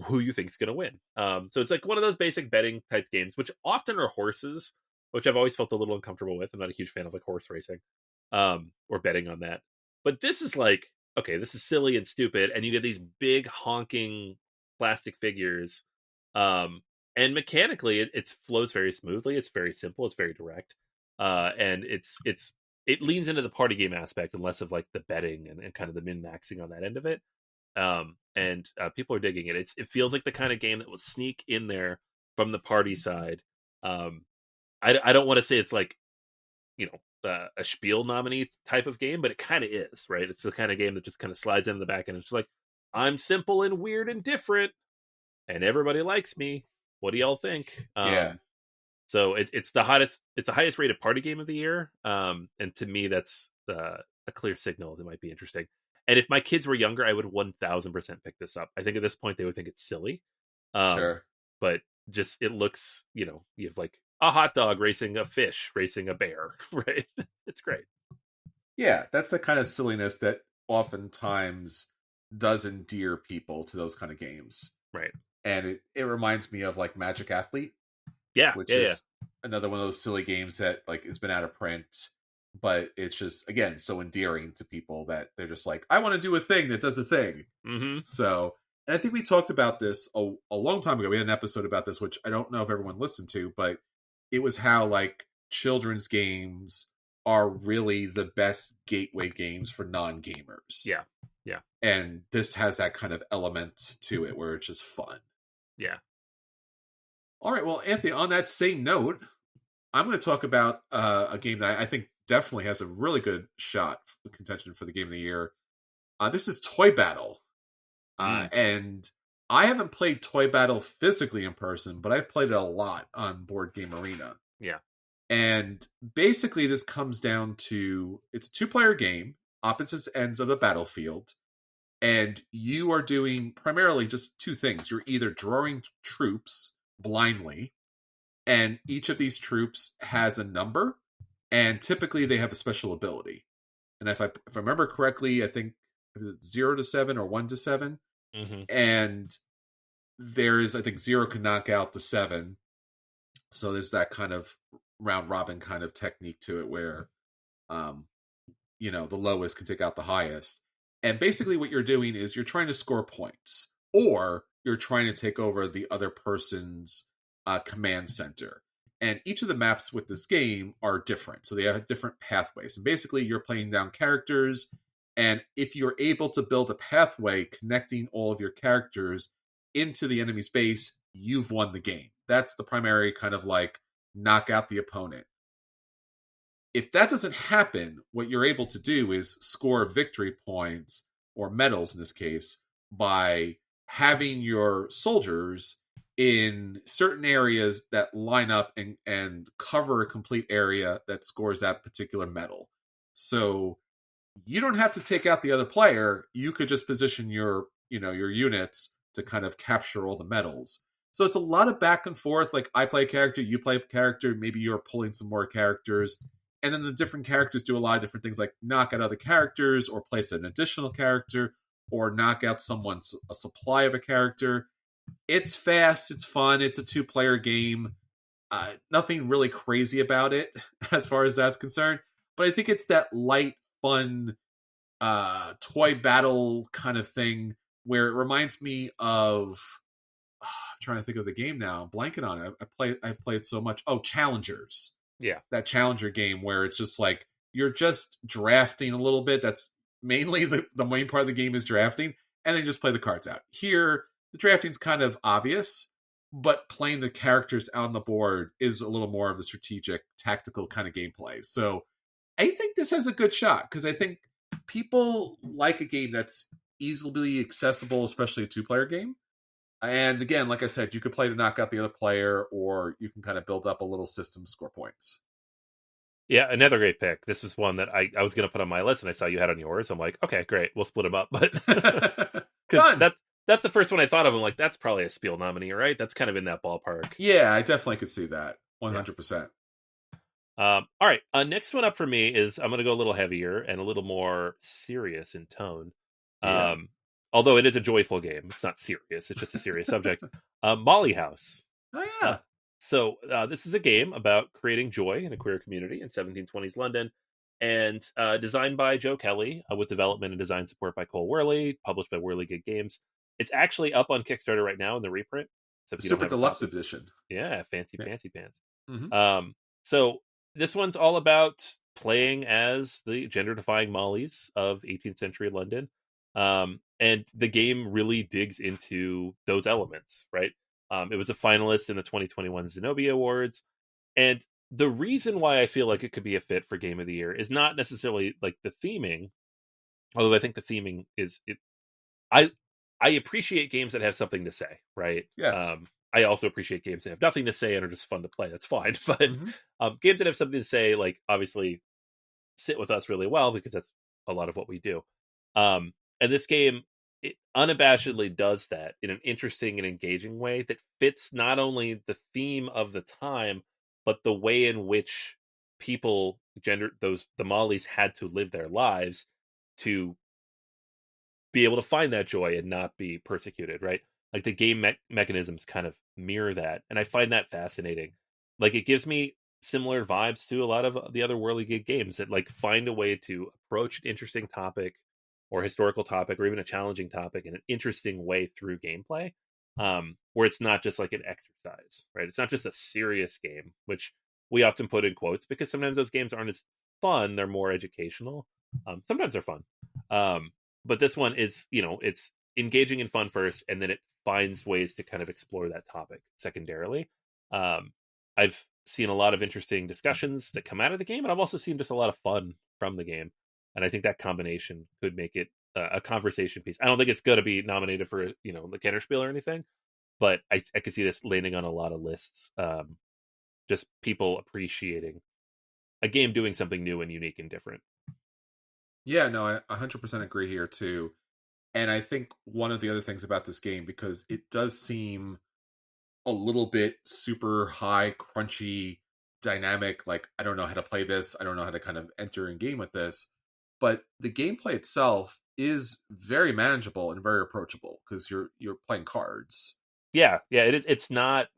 Speaker 2: who you think is going to win. So it's like one of those basic betting type games, which often are horses, which I've always felt a little uncomfortable with. I'm not a huge fan of like horse racing or betting on that. But this is like, okay, this is silly and stupid, and you get these big honking plastic figures. And mechanically, it flows very smoothly. It's very simple. It's very direct. And it leans into the party game aspect and less of like the betting and kind of the min-maxing on that end of it. and people are digging it. It feels like the kind of game that will sneak in there from the party side. I don't want to say it's like, a Spiel nominee type of game, but it kind of is, right? It's the kind of game that just kind of slides in the back and it's just like, I'm simple and weird and different, and everybody likes me. What do y'all think? So it's the highest rated party game of the year. And to me, that's a clear signal that might be interesting. And if my kids were younger, I would 1000% pick this up. I think at this point they would think it's silly.
Speaker 1: Sure.
Speaker 2: But just, it looks, you have like a hot dog racing a fish, racing a bear, right? It's great.
Speaker 1: Yeah, that's the kind of silliness that oftentimes does endear people to those kind of games.
Speaker 2: Right.
Speaker 1: And it reminds me of like Magic Athlete.
Speaker 2: Yeah.
Speaker 1: Which is another one of those silly games that like has been out of print, but it's just, again, so endearing to people that they're just like, I want to do a thing that does a thing.
Speaker 2: Mm-hmm.
Speaker 1: So, and I think we talked about this a long time ago. We had an episode about this, which I don't know if everyone listened to, but it was how like children's games are really the best gateway games for non-gamers.
Speaker 2: Yeah.
Speaker 1: And this has that kind of element to it where it's just fun.
Speaker 2: Yeah.
Speaker 1: All right. Well, Anthony, on that same note, I'm going to talk about a game that I think definitely has a really good shot for contention for the game of the year. This is Toy Battle. And I haven't played Toy Battle physically in person, but I've played it a lot on Board Game Arena.
Speaker 2: Yeah.
Speaker 1: And basically this comes down to, it's a 2-player game, opposite ends of the battlefield. And you are doing primarily just 2 things. You're either drawing troops blindly, and each of these troops has a number, and typically they have a special ability. And if I remember correctly, I think it's 0 to 7 or 1 to 7.
Speaker 2: Mm-hmm.
Speaker 1: And there's, I think 0 can knock out the 7. So there's that kind of round robin kind of technique to it where, the lowest can take out the highest. And basically what you're doing is you're trying to score points, or you're trying to take over the other person's command center. And each of the maps with this game are different. So they have different pathways. And basically you're playing down characters. And if you're able to build a pathway connecting all of your characters into the enemy's base, you've won the game. That's the primary kind of like knock out the opponent. If that doesn't happen, what you're able to do is score victory points, or medals in this case, by having your soldiers in certain areas that line up and cover a complete area that scores that particular medal. So you don't have to take out the other player. You could just position your units to kind of capture all the medals. So it's a lot of back and forth. Like I play a character, you play a character, maybe you're pulling some more characters. And then the different characters do a lot of different things, like knock out other characters, or place an additional character, or knock out a supply of a character. It's fast, it's fun, it's a 2-player game. Nothing really crazy about it as far as that's concerned. But I think it's that light, fun toy battle kind of thing where it reminds me of... I'm trying to think of the game now. I'm blanking on it. I've played so much. Oh, Challengers.
Speaker 2: Yeah.
Speaker 1: That Challenger game where it's just like you're just drafting a little bit. That's mainly the main part of the game is drafting, and then just play the cards out. Here, the drafting's kind of obvious, but playing the characters out on the board is a little more of the strategic, tactical kind of gameplay. So I think this has a good shot, because I think people like a game that's easily accessible, especially a 2-player game. And again, like I said, you could play to knock out the other player, or you can kind of build up a little system, score points.
Speaker 2: Yeah, another great pick. This was one that I was going to put on my list, and I saw you had on yours. I'm like, okay, great, we'll split them up. But because that's the first one I thought of. I'm like, that's probably a Spiel nominee, right? That's kind of in that ballpark.
Speaker 1: Yeah, I definitely could see that 100%.
Speaker 2: All right, next one up for me is I'm going to go a little heavier and a little more serious in tone.
Speaker 1: Yeah.
Speaker 2: Although it is a joyful game, it's not serious. It's just a serious subject. Molly House.
Speaker 1: Oh, yeah.
Speaker 2: So this is a game about creating joy in a queer community in 1720s London, and designed by Joe Kelly with development and design support by Cole Worley, published by Whirligig Games. It's actually up on Kickstarter right now in the reprint.
Speaker 1: So Super Deluxe Edition.
Speaker 2: Yeah, fancy pants.
Speaker 1: Mm-hmm.
Speaker 2: So this one's all about playing as the gender-defying Mollies of 18th century London. And the game really digs into those elements, right? It was a finalist in the 2021 Zenobia Awards, and the reason why I feel like it could be a fit for Game of the Year is not necessarily like the theming, although I think the theming is it. I I appreciate games that have something to say, right?
Speaker 1: Yes.
Speaker 2: I also appreciate games that have nothing to say and are just fun to play. That's fine, but
Speaker 1: Hmm.
Speaker 2: games that have something to say, like obviously, sit with us really well because that's a lot of what we do. And this game, it unabashedly does that in an interesting and engaging way that fits not only the theme of the time, but the way in which people, the Mollies had to live their lives to be able to find that joy and not be persecuted, right? Like the game mechanisms kind of mirror that, and I find that fascinating. Like it gives me similar vibes to a lot of the other whirligig games that like find a way to approach an interesting topic or historical topic or even a challenging topic in an interesting way through gameplay, where it's not just like an exercise, right? It's not just a serious game, which we often put in quotes because sometimes those games aren't as fun, they're more educational. Sometimes they're fun, but this one is, it's engaging and fun first, and then it finds ways to kind of explore that topic secondarily. I've seen a lot of interesting discussions that come out of the game, and I've also seen just a lot of fun from the game. And I think that combination could make it a conversation piece. I don't think it's going to be nominated for, the Kennerspiel or anything, but I could see this landing on a lot of lists. Just people appreciating a game doing something new and unique and different.
Speaker 1: Yeah, no, I 100% agree here too. And I think one of the other things about this game, because it does seem a little bit super high, crunchy, dynamic, like I don't know how to play this, I don't know how to kind of enter in game with this, but the gameplay itself is very manageable and very approachable because you're playing cards.
Speaker 2: Yeah, it is. It's not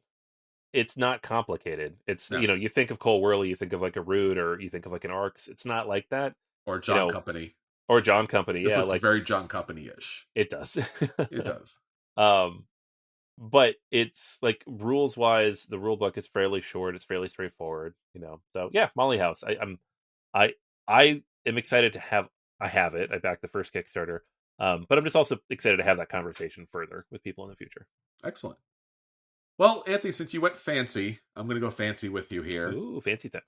Speaker 2: complicated. It's,
Speaker 1: No.
Speaker 2: you think of Cole Whirly, you think of like a Root, or you think of like an Arcs. It's not like that,
Speaker 1: Or
Speaker 2: you
Speaker 1: John
Speaker 2: know,
Speaker 1: Company.
Speaker 2: or John Company.
Speaker 1: This
Speaker 2: Yeah,
Speaker 1: looks
Speaker 2: like
Speaker 1: very John Company-ish.
Speaker 2: it does.
Speaker 1: It does.
Speaker 2: um, but it's like rules wise, the rule book is fairly short. It's fairly straightforward, So yeah, Molly House. I I am excited to have. I have it. I backed the first Kickstarter, but I'm just also excited to have that conversation further with people in the future.
Speaker 1: Excellent. Well, Anthony, since you went fancy, I'm going to go fancy with you here.
Speaker 2: Ooh, fancy thing.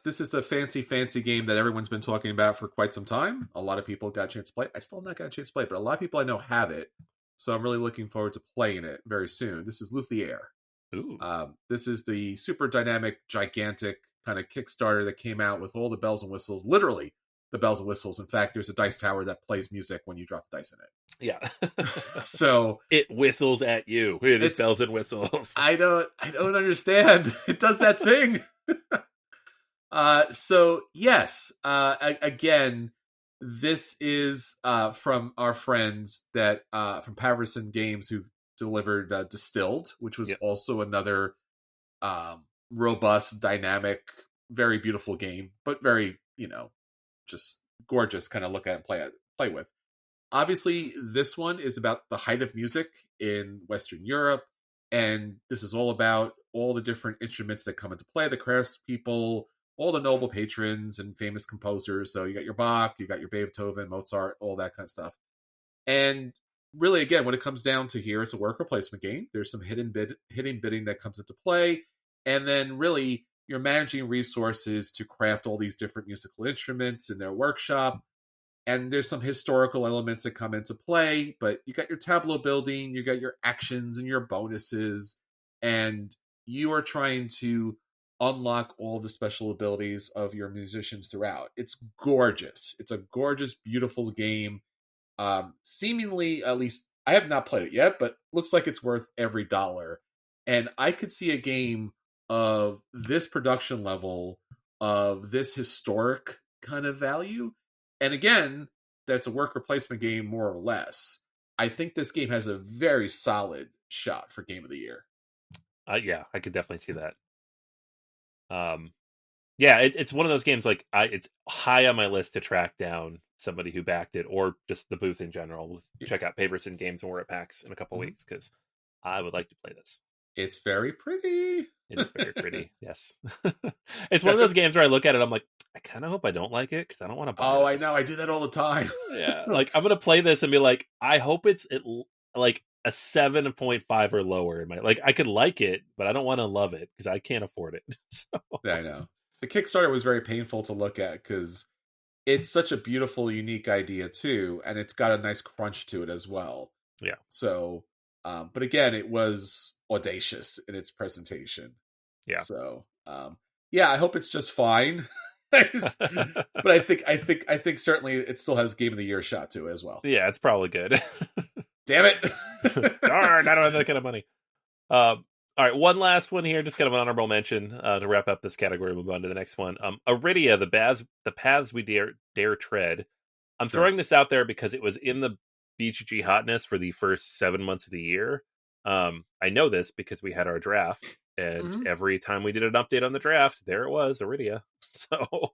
Speaker 1: This is the fancy game that everyone's been talking about for quite some time. A lot of people got a chance to play it. I still have not got a chance to play it, but a lot of people I know have it. So I'm really looking forward to playing it very soon. This is Luthier.
Speaker 2: Ooh.
Speaker 1: This is the super dynamic, gigantic kind of Kickstarter that came out with all the bells and whistles. Literally, the bells and whistles. In fact, there's a dice tower that plays music when you drop the dice in it.
Speaker 2: Yeah.
Speaker 1: So
Speaker 2: it whistles at you. It is bells and whistles.
Speaker 1: I don't understand. It does that thing. So yes, again, this is from our friends that from Paverson Games, who delivered Distilled, which was also another robust, dynamic, very beautiful game, but very, just gorgeous kind of look at and play with. Obviously, this one is about the height of music in Western Europe, and this is all about all the different instruments that come into play, the craftspeople, all the noble patrons and famous composers. So you got your Bach, you got your Beethoven, Mozart, all that kind of stuff. And really, again, when it comes down to here, it's a worker placement game. There's some hidden bidding that comes into play, and then really you're managing resources to craft all these different musical instruments in their workshop. And there's some historical elements that come into play, but you got your tableau building, you got your actions and your bonuses, and you are trying to unlock all the special abilities of your musicians throughout. It's gorgeous. It's a gorgeous, beautiful game. Seemingly, at least, I have not played it yet, but looks like it's worth every dollar. And I could see a game of this production level, of this historic kind of value. And again, that's a worker placement game, more or less. I think this game has a very solid shot for Game of the Year.
Speaker 2: Yeah, I could definitely see that. Yeah, it's one of those games like it's high on my list to track down somebody who backed it, or just the booth in general. Check out Paverson Games when we're at PAX in a couple weeks, because I would like to play this.
Speaker 1: It's very pretty.
Speaker 2: It is very pretty. Yes. It's one of those games where I look at it, I'm like, I kind of hope I don't like it because I don't want to buy
Speaker 1: Oh, I
Speaker 2: this.
Speaker 1: know. I do that all the time.
Speaker 2: Yeah, like I'm gonna play this and be like, I hope it's like a 7.5 or lower in my like. I could like it, but I don't want to love it because I can't afford it. So
Speaker 1: Yeah, I know. The Kickstarter was very painful to look at because it's such a beautiful, unique idea too, and it's got a nice crunch to it as well.
Speaker 2: yeah.
Speaker 1: So, but again, it was audacious in its presentation.
Speaker 2: Yeah.
Speaker 1: So, yeah, I hope it's just fine. But I think certainly it still has Game of the Year shot to it as well.
Speaker 2: Yeah, it's probably good.
Speaker 1: Damn it!
Speaker 2: Darn, I don't have that kind of money. All right, one last one here, just kind of an honorable mention to wrap up this category. Move on to the next one. Iridia, the paths we dare tread. I'm throwing this out there because it was in the BGG hotness for the first 7 months of the year. I know this because we had our draft, and every time we did an update on the draft, there it was, Iridia. So,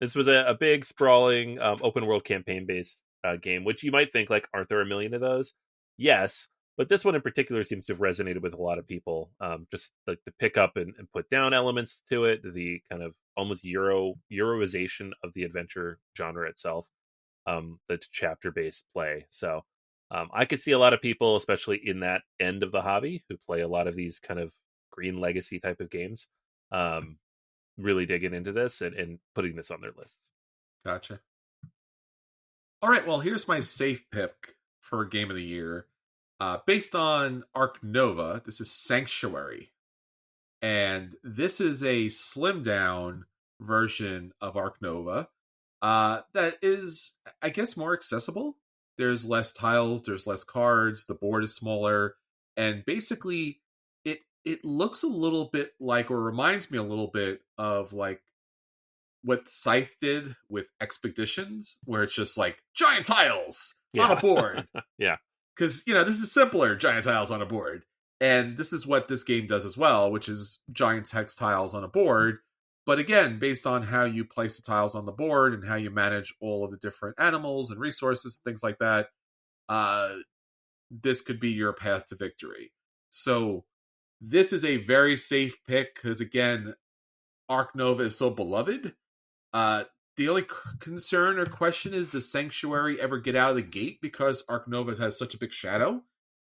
Speaker 2: this was a big, sprawling, open world campaign based game, which you might think, like, aren't there a million of those? Yes, but this one in particular seems to have resonated with a lot of people. Just like the pick up and put down elements to it, the kind of almost Euroization of the adventure genre itself, the chapter based play. So I could see a lot of people, especially in that end of the hobby, who play a lot of these kind of green legacy type of games, really digging into this and putting this on their lists.
Speaker 1: Gotcha. All right, well, here's my safe pick for Game of the Year. Based on Arc Nova, this is Sanctuary. And this is a slimmed down version of Arc Nova that is, I guess, more accessible. There's less tiles, there's less cards, the board is smaller, and basically it looks a little bit like, or reminds me a little bit of like what Scythe did with Expeditions, where it's just like giant tiles on a board.
Speaker 2: Yeah.
Speaker 1: Because, this is simpler, giant tiles on a board. And this is what this game does as well, which is giant text tiles on a board. But again, based on how you place the tiles on the board and how you manage all of the different animals and resources, things like that, this could be your path to victory. So this is a very safe pick because, again, Arc Nova is so beloved. The only concern or question is, does Sanctuary ever get out of the gate because Arc Nova has such a big shadow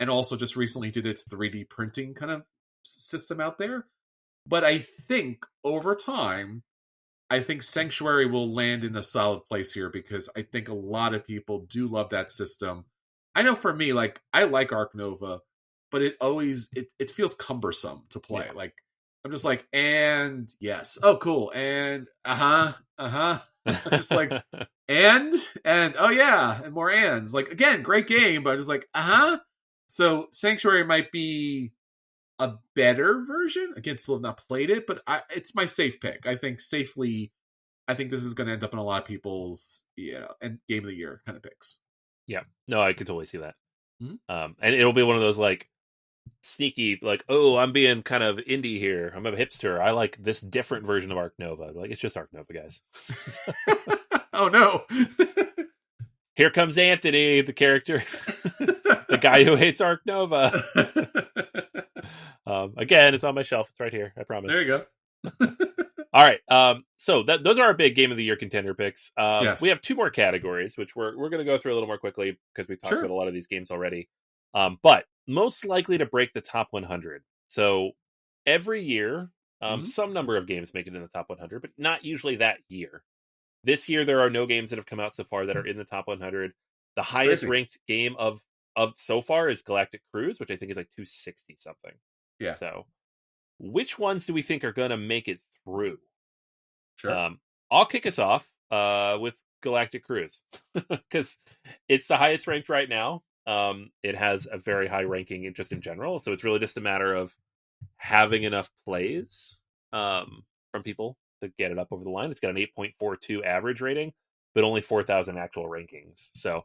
Speaker 1: and also just recently did its 3D printing kind of system out there? But I think over time, I think Sanctuary will land in a solid place here because I think a lot of people do love that system. I know for me, like, I like Arc Nova, but it feels cumbersome to play. Yeah. Like, I'm just like, and yes, oh cool, and just like, and oh yeah, and more ands. Like, again, great game, but just like, So Sanctuary might be a better version. Again, still have not played it, but it's my safe pick. I think this is going to end up in a lot of people's and Game of the Year kind of picks.
Speaker 2: Yeah, no, I could totally see that. And it'll be one of those like sneaky, like, oh, I'm being kind of indie here. I'm a hipster. I like this different version of Arc Nova. Like, it's just Arc Nova, guys.
Speaker 1: Oh no!
Speaker 2: Here comes Anthony, the character, the guy who hates Arc Nova. Again, it's on my shelf. It's right here. I promise.
Speaker 1: There you go.
Speaker 2: All right. So those are our big Game of the Year contender picks.
Speaker 1: Yes.
Speaker 2: We have two more categories, which we're going to go through a little more quickly because we talked about a lot of these games already. But most likely to break the top 100. So every year, some number of games make it in the top 100, but not usually that year. This year, there are no games that have come out so far that are in the top 100. The highest ranked game of so far is Galactic Cruise, which I think is like 260 something.
Speaker 1: Yeah.
Speaker 2: So which ones do we think are going to make it through?
Speaker 1: Sure.
Speaker 2: I'll kick us off with Galactic Cruise because it's the highest ranked right now. It has a very high ranking just in general. So it's really just a matter of having enough plays from people to get it up over the line. It's got an 8.42 average rating, but only 4,000 actual rankings. So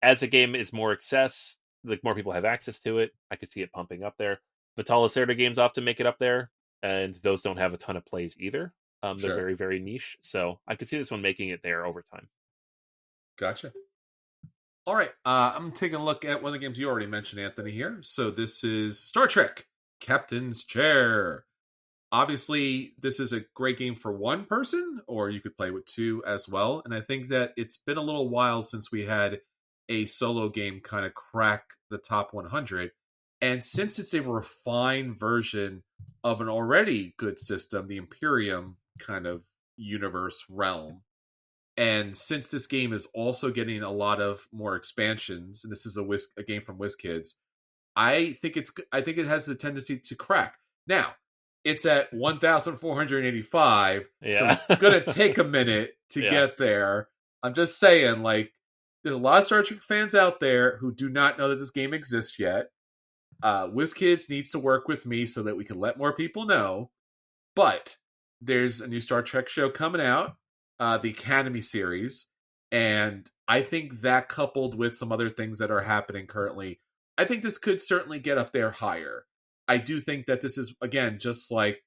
Speaker 2: as the game is more like more people have access to it, I could see it pumping up there. Vital Lacerda games often make it up there, and those don't have a ton of plays either. They're very, very niche. So I could see this one making it there over time.
Speaker 1: Gotcha. All right. I'm taking a look at one of the games you already mentioned, Anthony, here. So this is Star Trek Captain's Chair. obviously, this is a great game for one person, or you could play with two as well. And I think that it's been a little while since we had a solo game kind of crack the top 100. And since it's a refined version of an already good system, the Imperium kind of universe realm, and since this game is also getting a lot of more expansions, and this is a game from WizKids, I think it has the tendency to crack. Now, it's at 1,485, so
Speaker 2: Yeah.
Speaker 1: it's gonna take a minute to
Speaker 2: Yeah.
Speaker 1: get there. I'm just saying, like, there's a lot of Star Trek fans out there who do not know that this game exists yet. WizKids needs to work with me so that we can let more people know. But there's a new Star Trek show coming out, the Academy series, and I think that coupled with some other things that are happening currently, I think this could certainly get up there higher. I do think that this is, again, just like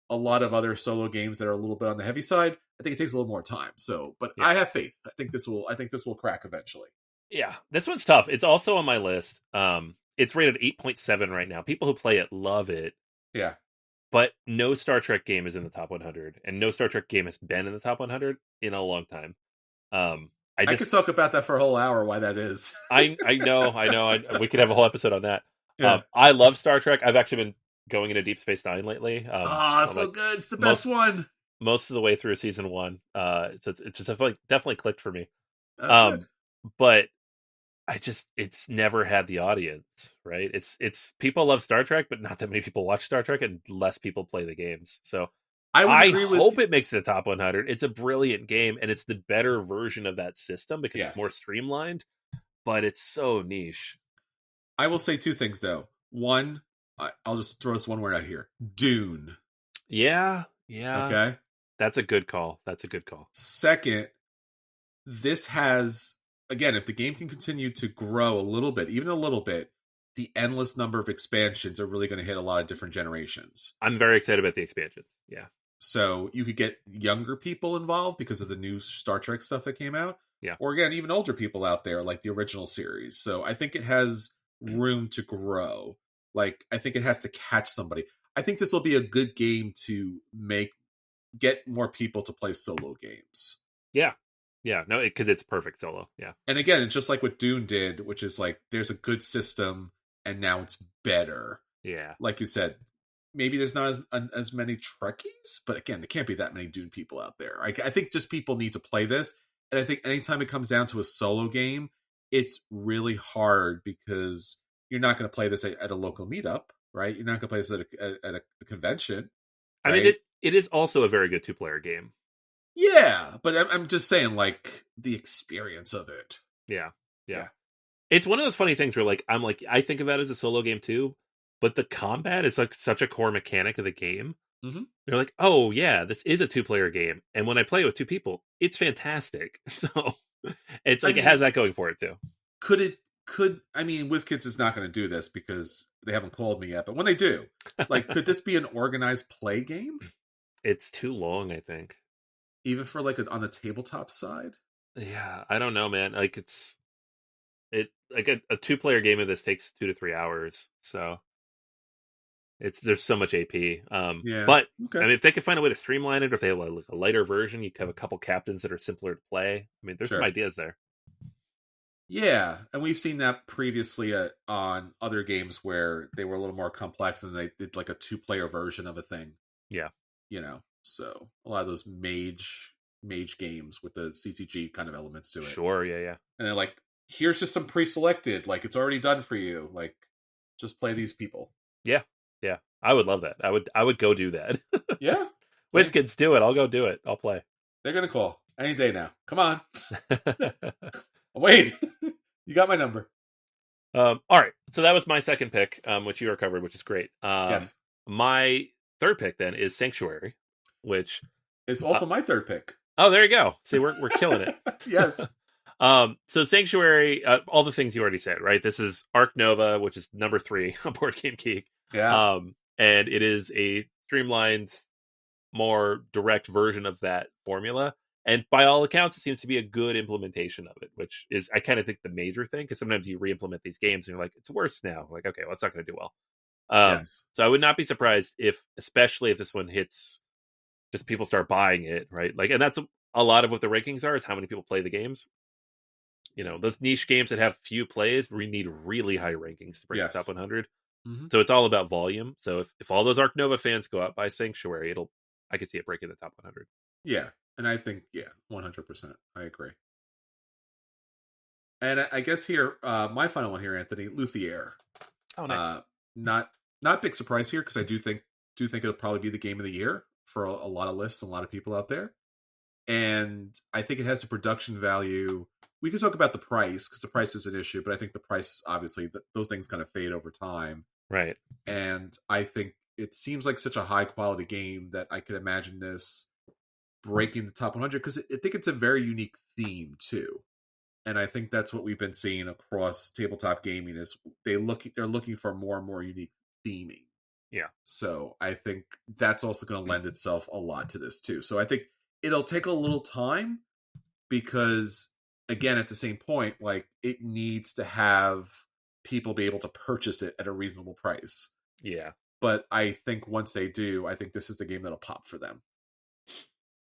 Speaker 1: a lot of other solo games that are a little bit on the heavy side. I think it takes a little more time. So, but
Speaker 2: Yeah.
Speaker 1: I have faith. I think this will crack eventually.
Speaker 2: Yeah, this one's tough. It's also on my list. It's rated 8.7 right now. People who play it love it.
Speaker 1: Yeah.
Speaker 2: But no Star Trek game is in the top 100, and no Star Trek game has been in the top 100 in a long time.
Speaker 1: I could talk about that for a whole hour, why that is.
Speaker 2: I know. We could have a whole episode on that.
Speaker 1: Yeah.
Speaker 2: I love Star Trek. I've actually been going into Deep Space Nine lately.
Speaker 1: So good. It's the best one.
Speaker 2: Most of the way through season 1. So it's just definitely clicked for me.
Speaker 1: Good.
Speaker 2: But it's never had the audience, right? It's people love Star Trek, but not that many people watch Star Trek, and less people play the games. So I hope it makes the top 100. It's a brilliant game, and it's the better version of that system because it's more streamlined, but it's so niche.
Speaker 1: I will say two things, though. One, I'll just throw this one word out here. Dune.
Speaker 2: Yeah.
Speaker 1: Okay?
Speaker 2: That's a good call.
Speaker 1: Second, this has, again, if the game can continue to grow a little bit, even a little bit, the endless number of expansions are really going to hit a lot of different generations.
Speaker 2: I'm very excited about the expansions. Yeah.
Speaker 1: So you could get younger people involved because of the new Star Trek stuff that came out.
Speaker 2: Yeah.
Speaker 1: Or again, even older people out there, like the original series. So I think it has room to grow. Like, I think it has to catch somebody. I think this will be a good game to get more people to play solo games.
Speaker 2: Yeah. No, because it's perfect solo. Yeah.
Speaker 1: And again, it's just like what Dune did, which is like, there's a good system and now it's better.
Speaker 2: Yeah.
Speaker 1: Like you said, maybe there's not as many Trekkies, but again, there can't be that many Dune people out there. I think just people need to play this. And I think anytime it comes down to a solo game, it's really hard because you're not going to play this at a local meetup, right? You're not going to play this at a convention. Right?
Speaker 2: I mean, it is also a very good 2-player game.
Speaker 1: Yeah, but I'm just saying, like, the experience of it.
Speaker 2: Yeah. It's one of those funny things where, like, I think of it as a solo game too, but the combat is like such a core mechanic of the game.
Speaker 1: Mm-hmm.
Speaker 2: You're like, oh yeah, this is a 2-player game, and when I play it with 2 people, it's fantastic. So it's like it has that going for it too.
Speaker 1: WizKids is not going to do this because they haven't called me yet, but when they do, like, could this be an organized play game?
Speaker 2: It's too long, I think.
Speaker 1: Even for like on the tabletop side?
Speaker 2: Yeah, I don't know, man. Like a 2-player game of this takes 2 to 3 hours, so there's so much AP.
Speaker 1: Yeah.
Speaker 2: But
Speaker 1: okay.
Speaker 2: I mean, if they could find a way to streamline it, or if they have like a lighter version, you could have a couple captains that are simpler to play. I mean, there's some ideas there.
Speaker 1: Yeah, and we've seen that previously on other games where they were a little more complex and they did like a 2-player version of a thing.
Speaker 2: Yeah.
Speaker 1: So a lot of those mage games with the CCG kind of elements to it.
Speaker 2: Sure, yeah.
Speaker 1: And they're like, here's just some pre-selected, like it's already done for you. Like, just play these people.
Speaker 2: Yeah. I would love that. I would go do that.
Speaker 1: Yeah.
Speaker 2: WizKids, do it. I'll go do it. I'll play.
Speaker 1: They're gonna call any day now. Come on. Wait. You got my number.
Speaker 2: All right. So that was my second pick, which you recovered, which is great.
Speaker 1: Yes.
Speaker 2: My third pick then is Sanctuary, which
Speaker 1: is also my third pick.
Speaker 2: Oh, there you go. See, we're killing it.
Speaker 1: Yes.
Speaker 2: So Sanctuary, all the things you already said, right? This is Arc Nova, which is number 3 on Board Game Geek.
Speaker 1: Yeah.
Speaker 2: And it is a streamlined, more direct version of that formula. And by all accounts, it seems to be a good implementation of it, which is, I kind of think, the major thing, because sometimes you re-implement these games and you're like, it's worse now. Like, okay, well, it's not going to do well.
Speaker 1: Yes.
Speaker 2: So I would not be surprised especially if this one hits, just people start buying it, right? Like, and that's a lot of what the rankings are, is how many people play the games. Those niche games that have few plays, we need really high rankings to break the top
Speaker 1: Yes.
Speaker 2: 100.
Speaker 1: Mm-hmm.
Speaker 2: So it's all about volume. So if all those Ark Nova fans go out by Sanctuary, I could see it breaking the top 100.
Speaker 1: Yeah, and I think 100%. I agree. And I guess here, my final one here, Anthony, Luthier.
Speaker 2: Oh, nice.
Speaker 1: Not big surprise here, because I do think it'll probably be the game of the year for a lot of lists and a lot of people out there. And I think it has a production value. We could talk about the price, because the price is an issue, but I think the price, obviously, those things kind of fade over time.
Speaker 2: Right.
Speaker 1: And I think it seems like such a high quality game that I could imagine this breaking the top 100, because I think it's a very unique theme too. And I think that's what we've been seeing across tabletop gaming, is they're looking for more and more unique theming.
Speaker 2: Yeah.
Speaker 1: So I think that's also going to lend itself a lot to this too. So I think it'll take a little time, because again, at the same point, like, it needs to have people be able to purchase it at a reasonable price.
Speaker 2: Yeah.
Speaker 1: But I think once they do, I think this is the game that'll pop for them.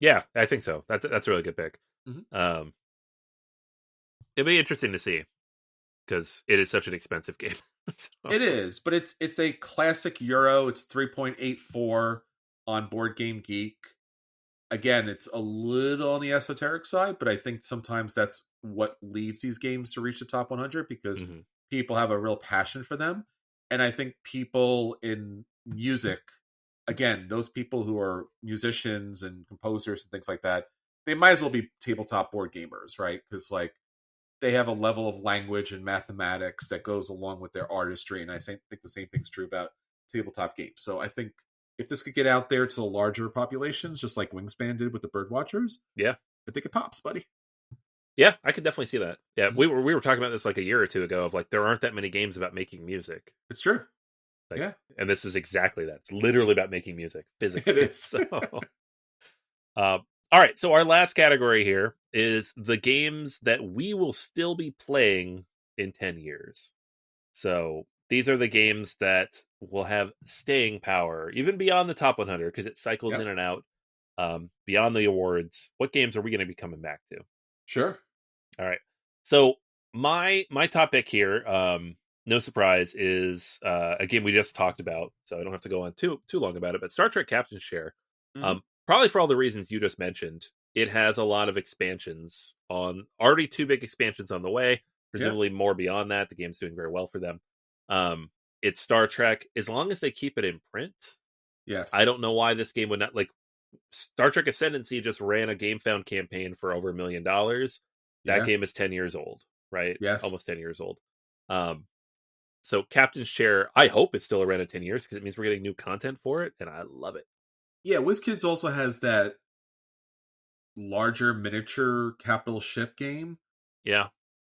Speaker 2: Yeah, I think so. That's a really good pick.
Speaker 1: Mm-hmm.
Speaker 2: It'll be interesting to see, because it is such an expensive game.
Speaker 1: So. It is, but it's a classic Euro. It's 3.84 on Board Game Geek. Again, it's a little on the esoteric side, but I think sometimes that's what leads these games to reach the top 100, because people have a real passion for them. And I think people in music, again, those people who are musicians and composers and things like that, they might as well be tabletop board gamers, right? Because, like, they have a level of language and mathematics that goes along with their artistry. And I think the same thing's true about tabletop games. So I think if this could get out there to the larger populations, just like Wingspan did with the Birdwatchers, I think it pops, buddy.
Speaker 2: Yeah, I could definitely see that. Yeah, we were talking about this like a year or two ago, of like, there aren't that many games about making music.
Speaker 1: It's true.
Speaker 2: Like, and this is exactly that. It's literally about making music physically.
Speaker 1: It is.
Speaker 2: So, all right, so our last category here is the games that we will still be playing in 10 years. So these are the games that will have staying power, even beyond the top 100, because it cycles in and out. Beyond the awards, what games are we going to be coming back to?
Speaker 1: Sure.
Speaker 2: All right. So my top pick here, no surprise, is a game we just talked about, so I don't have to go on too long about it, but Star Trek Captain's Share. Probably for all the reasons you just mentioned. It has a lot of expansions already 2 big expansions on the way, presumably more beyond that. The game's doing very well for them. It's Star Trek, as long as they keep it in print.
Speaker 1: Yes.
Speaker 2: I don't know why this game would not, like, Star Trek Ascendancy just ran a GameFound campaign for over $1 million. That game is 10 years old, right?
Speaker 1: Yes.
Speaker 2: Almost 10 years old. So Captain's Share, I hope it's still around in 10 years, because it means we're getting new content for it, and I love it.
Speaker 1: Yeah, WizKids also has that larger miniature capital ship game.
Speaker 2: Yeah.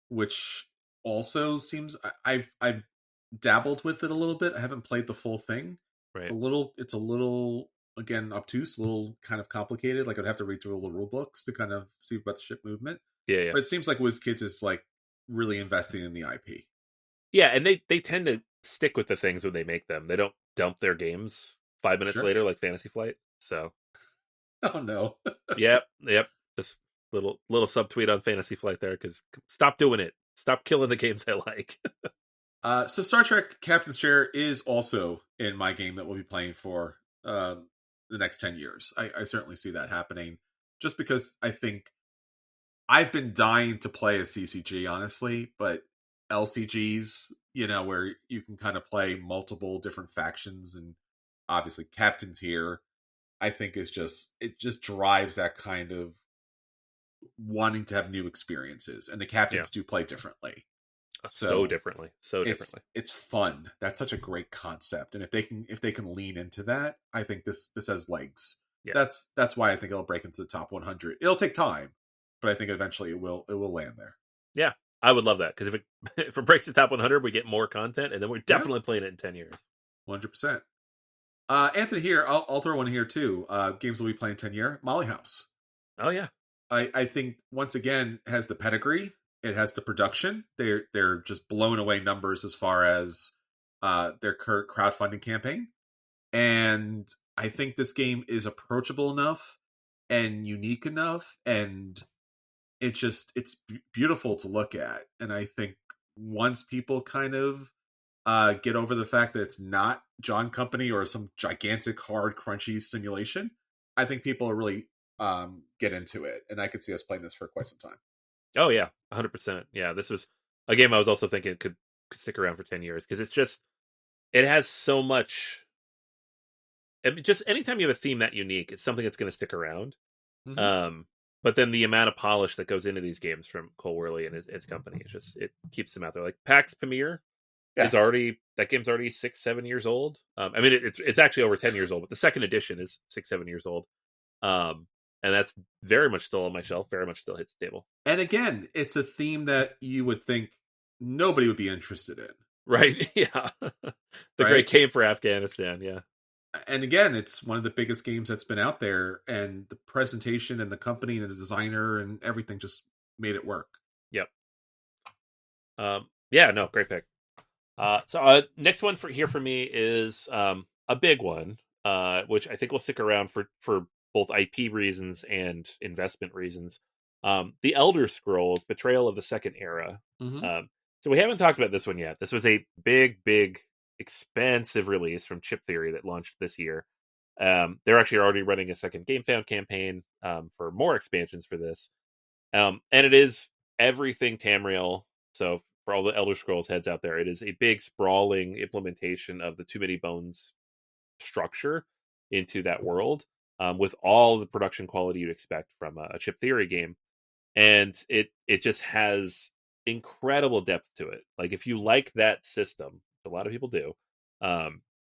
Speaker 1: Which also seems, I've dabbled with it a little bit. I haven't played the full thing.
Speaker 2: Right.
Speaker 1: It's a little again, obtuse, a little kind of complicated. Like, I'd have to read through all the rule books to kind of see about the ship movement.
Speaker 2: Yeah.
Speaker 1: But it seems like WizKids is, like, really investing in the IP.
Speaker 2: Yeah, and they tend to stick with the things when they make them. They don't dump their games 5 minutes later, like Fantasy Flight. So,
Speaker 1: oh no.
Speaker 2: Yep. Just little subtweet on Fantasy Flight there, because stop doing it. Stop killing the games I like.
Speaker 1: So Star Trek Captain's Chair is also in my game that we'll be playing for the next 10 years. I certainly see that happening, just because I think I've been dying to play a CCG, honestly, but LCGs, where you can kind of play multiple different factions, and obviously Captain's here, I think it just drives that kind of wanting to have new experiences, and the captains do play differently.
Speaker 2: So differently.
Speaker 1: It's fun. That's such a great concept, and if they can lean into that, I think this has legs.
Speaker 2: Yeah.
Speaker 1: That's why I think it'll break into the top 100. It'll take time, but I think eventually it will land there.
Speaker 2: Yeah, I would love that, because if it breaks the top 100, we get more content, and then we're definitely playing it in 10 years.
Speaker 1: 100%. Anthony, here I'll throw one here too. Games we'll be playing 10 year. Molly House.
Speaker 2: Oh yeah.
Speaker 1: I think once again has the pedigree. It has the production. They're just blowing away numbers as far as their current crowdfunding campaign. And I think this game is approachable enough and unique enough, and it's beautiful to look at. And I think once people kind of get over the fact that it's not John Company or some gigantic, hard, crunchy simulation, I think people are really get into it. And I could see us playing this for quite some time.
Speaker 2: Oh yeah, 100%. Yeah, this was a game I was also thinking could stick around for 10 years because it has so much. I mean, just anytime you have a theme that unique, it's something that's going to stick around.
Speaker 1: Mm-hmm.
Speaker 2: But then the amount of polish that goes into these games from Cole Worley and his company, it keeps them out there. Like PAX Premier is
Speaker 1: Yes.
Speaker 2: that game's already 6-7 years old. I mean, it's actually over 10 years old, but the second edition is 6-7 years old. And that's very much still on my shelf. Very much still hits the table.
Speaker 1: And again, it's a theme that you would think nobody would be interested in.
Speaker 2: Right? Yeah. The
Speaker 1: right?
Speaker 2: Great Game for Afghanistan. Yeah.
Speaker 1: And again, it's one of the biggest games that's been out there, and the presentation and the company and the designer and everything just made it work.
Speaker 2: Yep. Yeah, no, great pick. So next one for me is a big one, which I think will stick around for both IP reasons and investment reasons. The Elder Scrolls: Betrayal of the Second Era.
Speaker 1: Mm-hmm.
Speaker 2: So we haven't talked about this one yet. This was a big, expensive release from Chip Theory that launched this year. They're actually already running a second GameFound campaign for more expansions for this. And it is everything Tamriel. So for all the Elder Scrolls heads out there, it is a big sprawling implementation of the Too Many Bones structure into that world, with all the production quality you'd expect from a Chip Theory game. And it just has incredible depth to it. Like if you like that system, a lot of people do,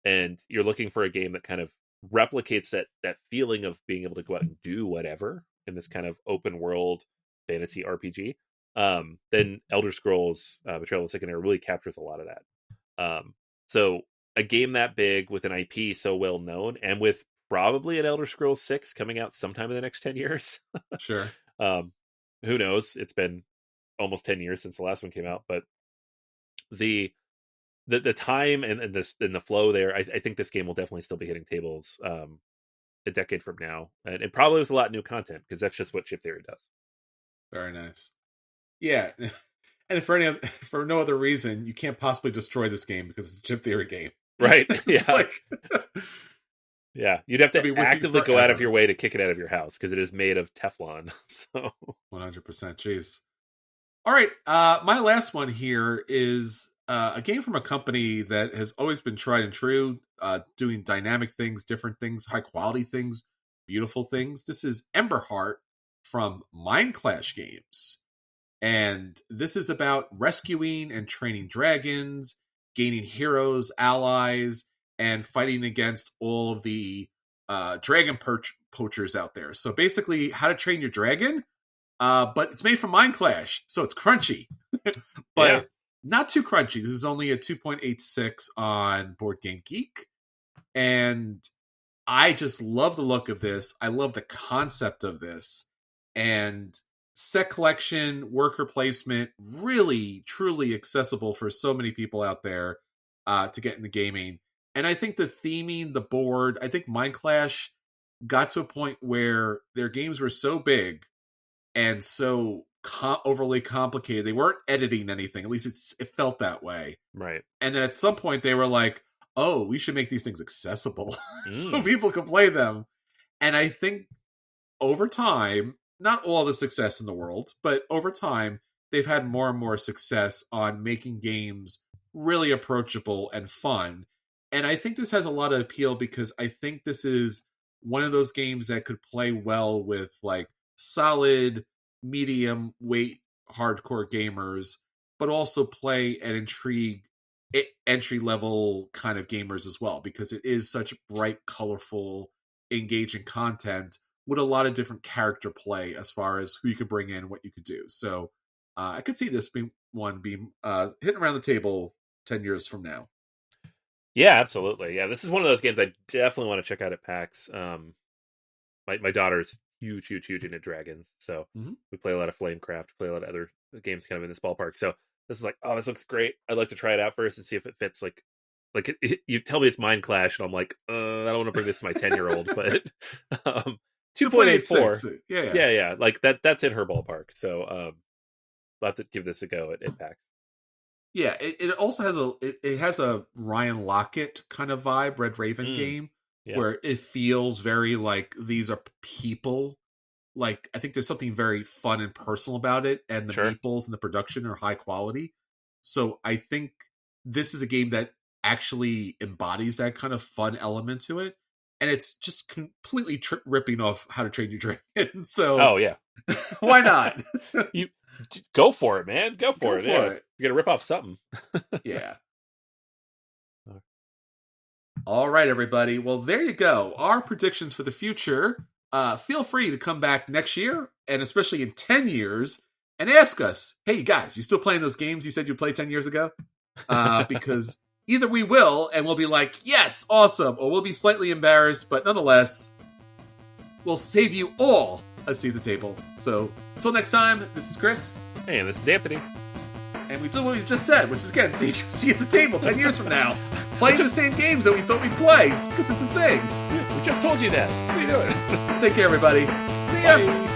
Speaker 2: and you're looking for a game that kind of replicates that feeling of being able to go out and do whatever in this kind of open world fantasy RPG, then Elder Scrolls Betrayal of the Second Era really captures a lot of that. So a game that big with an IP so well known, and with probably an Elder Scrolls 6 coming out sometime in the next 10 years.
Speaker 1: Sure.
Speaker 2: Who knows? It's been almost 10 years since the last one came out, but the time and the flow there, I think this game will definitely still be hitting tables a decade from now, and probably with a lot of new content, because that's just what Chip Theory does.
Speaker 1: Very nice. Yeah. And for no other reason, you can't possibly destroy this game because it's a Chip Theory game.
Speaker 2: Right. Yeah.
Speaker 1: Like...
Speaker 2: yeah. You'd have to actively go out of your way to kick it out of your house because it is made of Teflon. So
Speaker 1: 100%. Jeez. All right. My last one here is a game from a company that has always been tried and true, doing dynamic things, different things, high quality things, beautiful things. This is Emberheart from Mind Clash Games. And this is about rescuing and training dragons, gaining heroes, allies, and fighting against all of the dragon poachers out there. So basically, how to train your dragon, but it's made from Mind Clash, so it's crunchy. But not too crunchy. This is only a 2.86 on Board Game Geek. And I just love the look of this. I love the concept of this. And set collection, worker placement, really, truly accessible for so many people out there to get into gaming. And I think the theming, the board, I think Mind Clash got to a point where their games were so big and so overly complicated. They weren't editing anything. At least it felt that way.
Speaker 2: Right.
Speaker 1: And then at some point they were like, oh, we should make these things accessible so people can play them. And I think over time, not all the success in the world, but over time, they've had more and more success on making games really approachable and fun. And I think this has a lot of appeal because I think this is one of those games that could play well with like solid, medium weight, hardcore gamers, but also play and intrigue entry level kind of gamers as well, because it is such bright, colorful, engaging content with a lot of different character play as far as who you could bring in, what you could do. So I could see this being hitting around the table 10 years from now.
Speaker 2: Yeah, absolutely. Yeah, this is one of those games I definitely want to check out at PAX. My daughter's huge into dragons, so we play a lot of Flamecraft, play a lot of other games kind of in this ballpark. So this is like, oh, this looks great. I'd like to try it out first and see if it fits like Like you tell me it's Mind Clash, and I'm like, I don't want to bring this to my 10-year-old, but 2.84. Yeah. Like that's in her ballpark. So I'll have to give this a go at PAX.
Speaker 1: Yeah, it also has a Ryan Lockett kind of vibe, Red Raven game, where it feels very like these are people. Like, I think there's something very fun and personal about it, and the meeples and the production are high quality. So I think this is a game that actually embodies that kind of fun element to it, and it's just completely ripping off How to Train Your Dragon. So, why not?
Speaker 2: You go for it, man. Go for it. You're gonna rip off something.
Speaker 1: Yeah. All right, everybody. Well, there you go. Our predictions for the future. Feel free to come back next year, and especially in 10 years, and ask us, hey, guys, you still playing those games you said you played 10 years ago? Because either we will, and we'll be like, yes, awesome, or we'll be slightly embarrassed, but nonetheless, we'll save you all a seat at the table. So, until next time, this is Chris.
Speaker 2: Hey, and this is Anthony.
Speaker 1: And we did what we just said, which is, again, save you a seat at the table 10 years from now. Playing the same games that we thought we'd play, because it's a thing.
Speaker 2: We just told you that. What are you doing?
Speaker 1: Take care, everybody. See ya.
Speaker 2: Bye.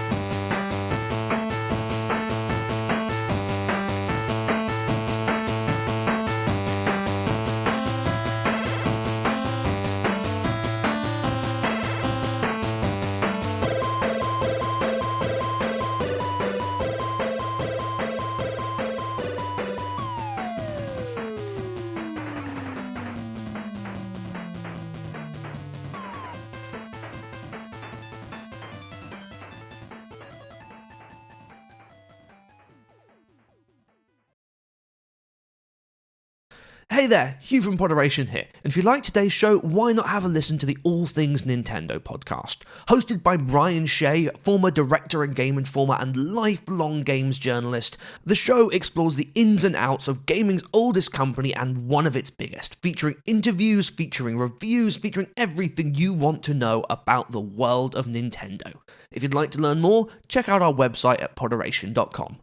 Speaker 3: Hey there, Hugh from Podderation here, and if you like today's show, why not have a listen to the All Things Nintendo podcast? Hosted by Brian Shea, former director and Game Informer and lifelong games journalist, the show explores the ins and outs of gaming's oldest company and one of its biggest, featuring interviews, featuring reviews, featuring everything you want to know about the world of Nintendo. If you'd like to learn more, check out our website at podderation.com.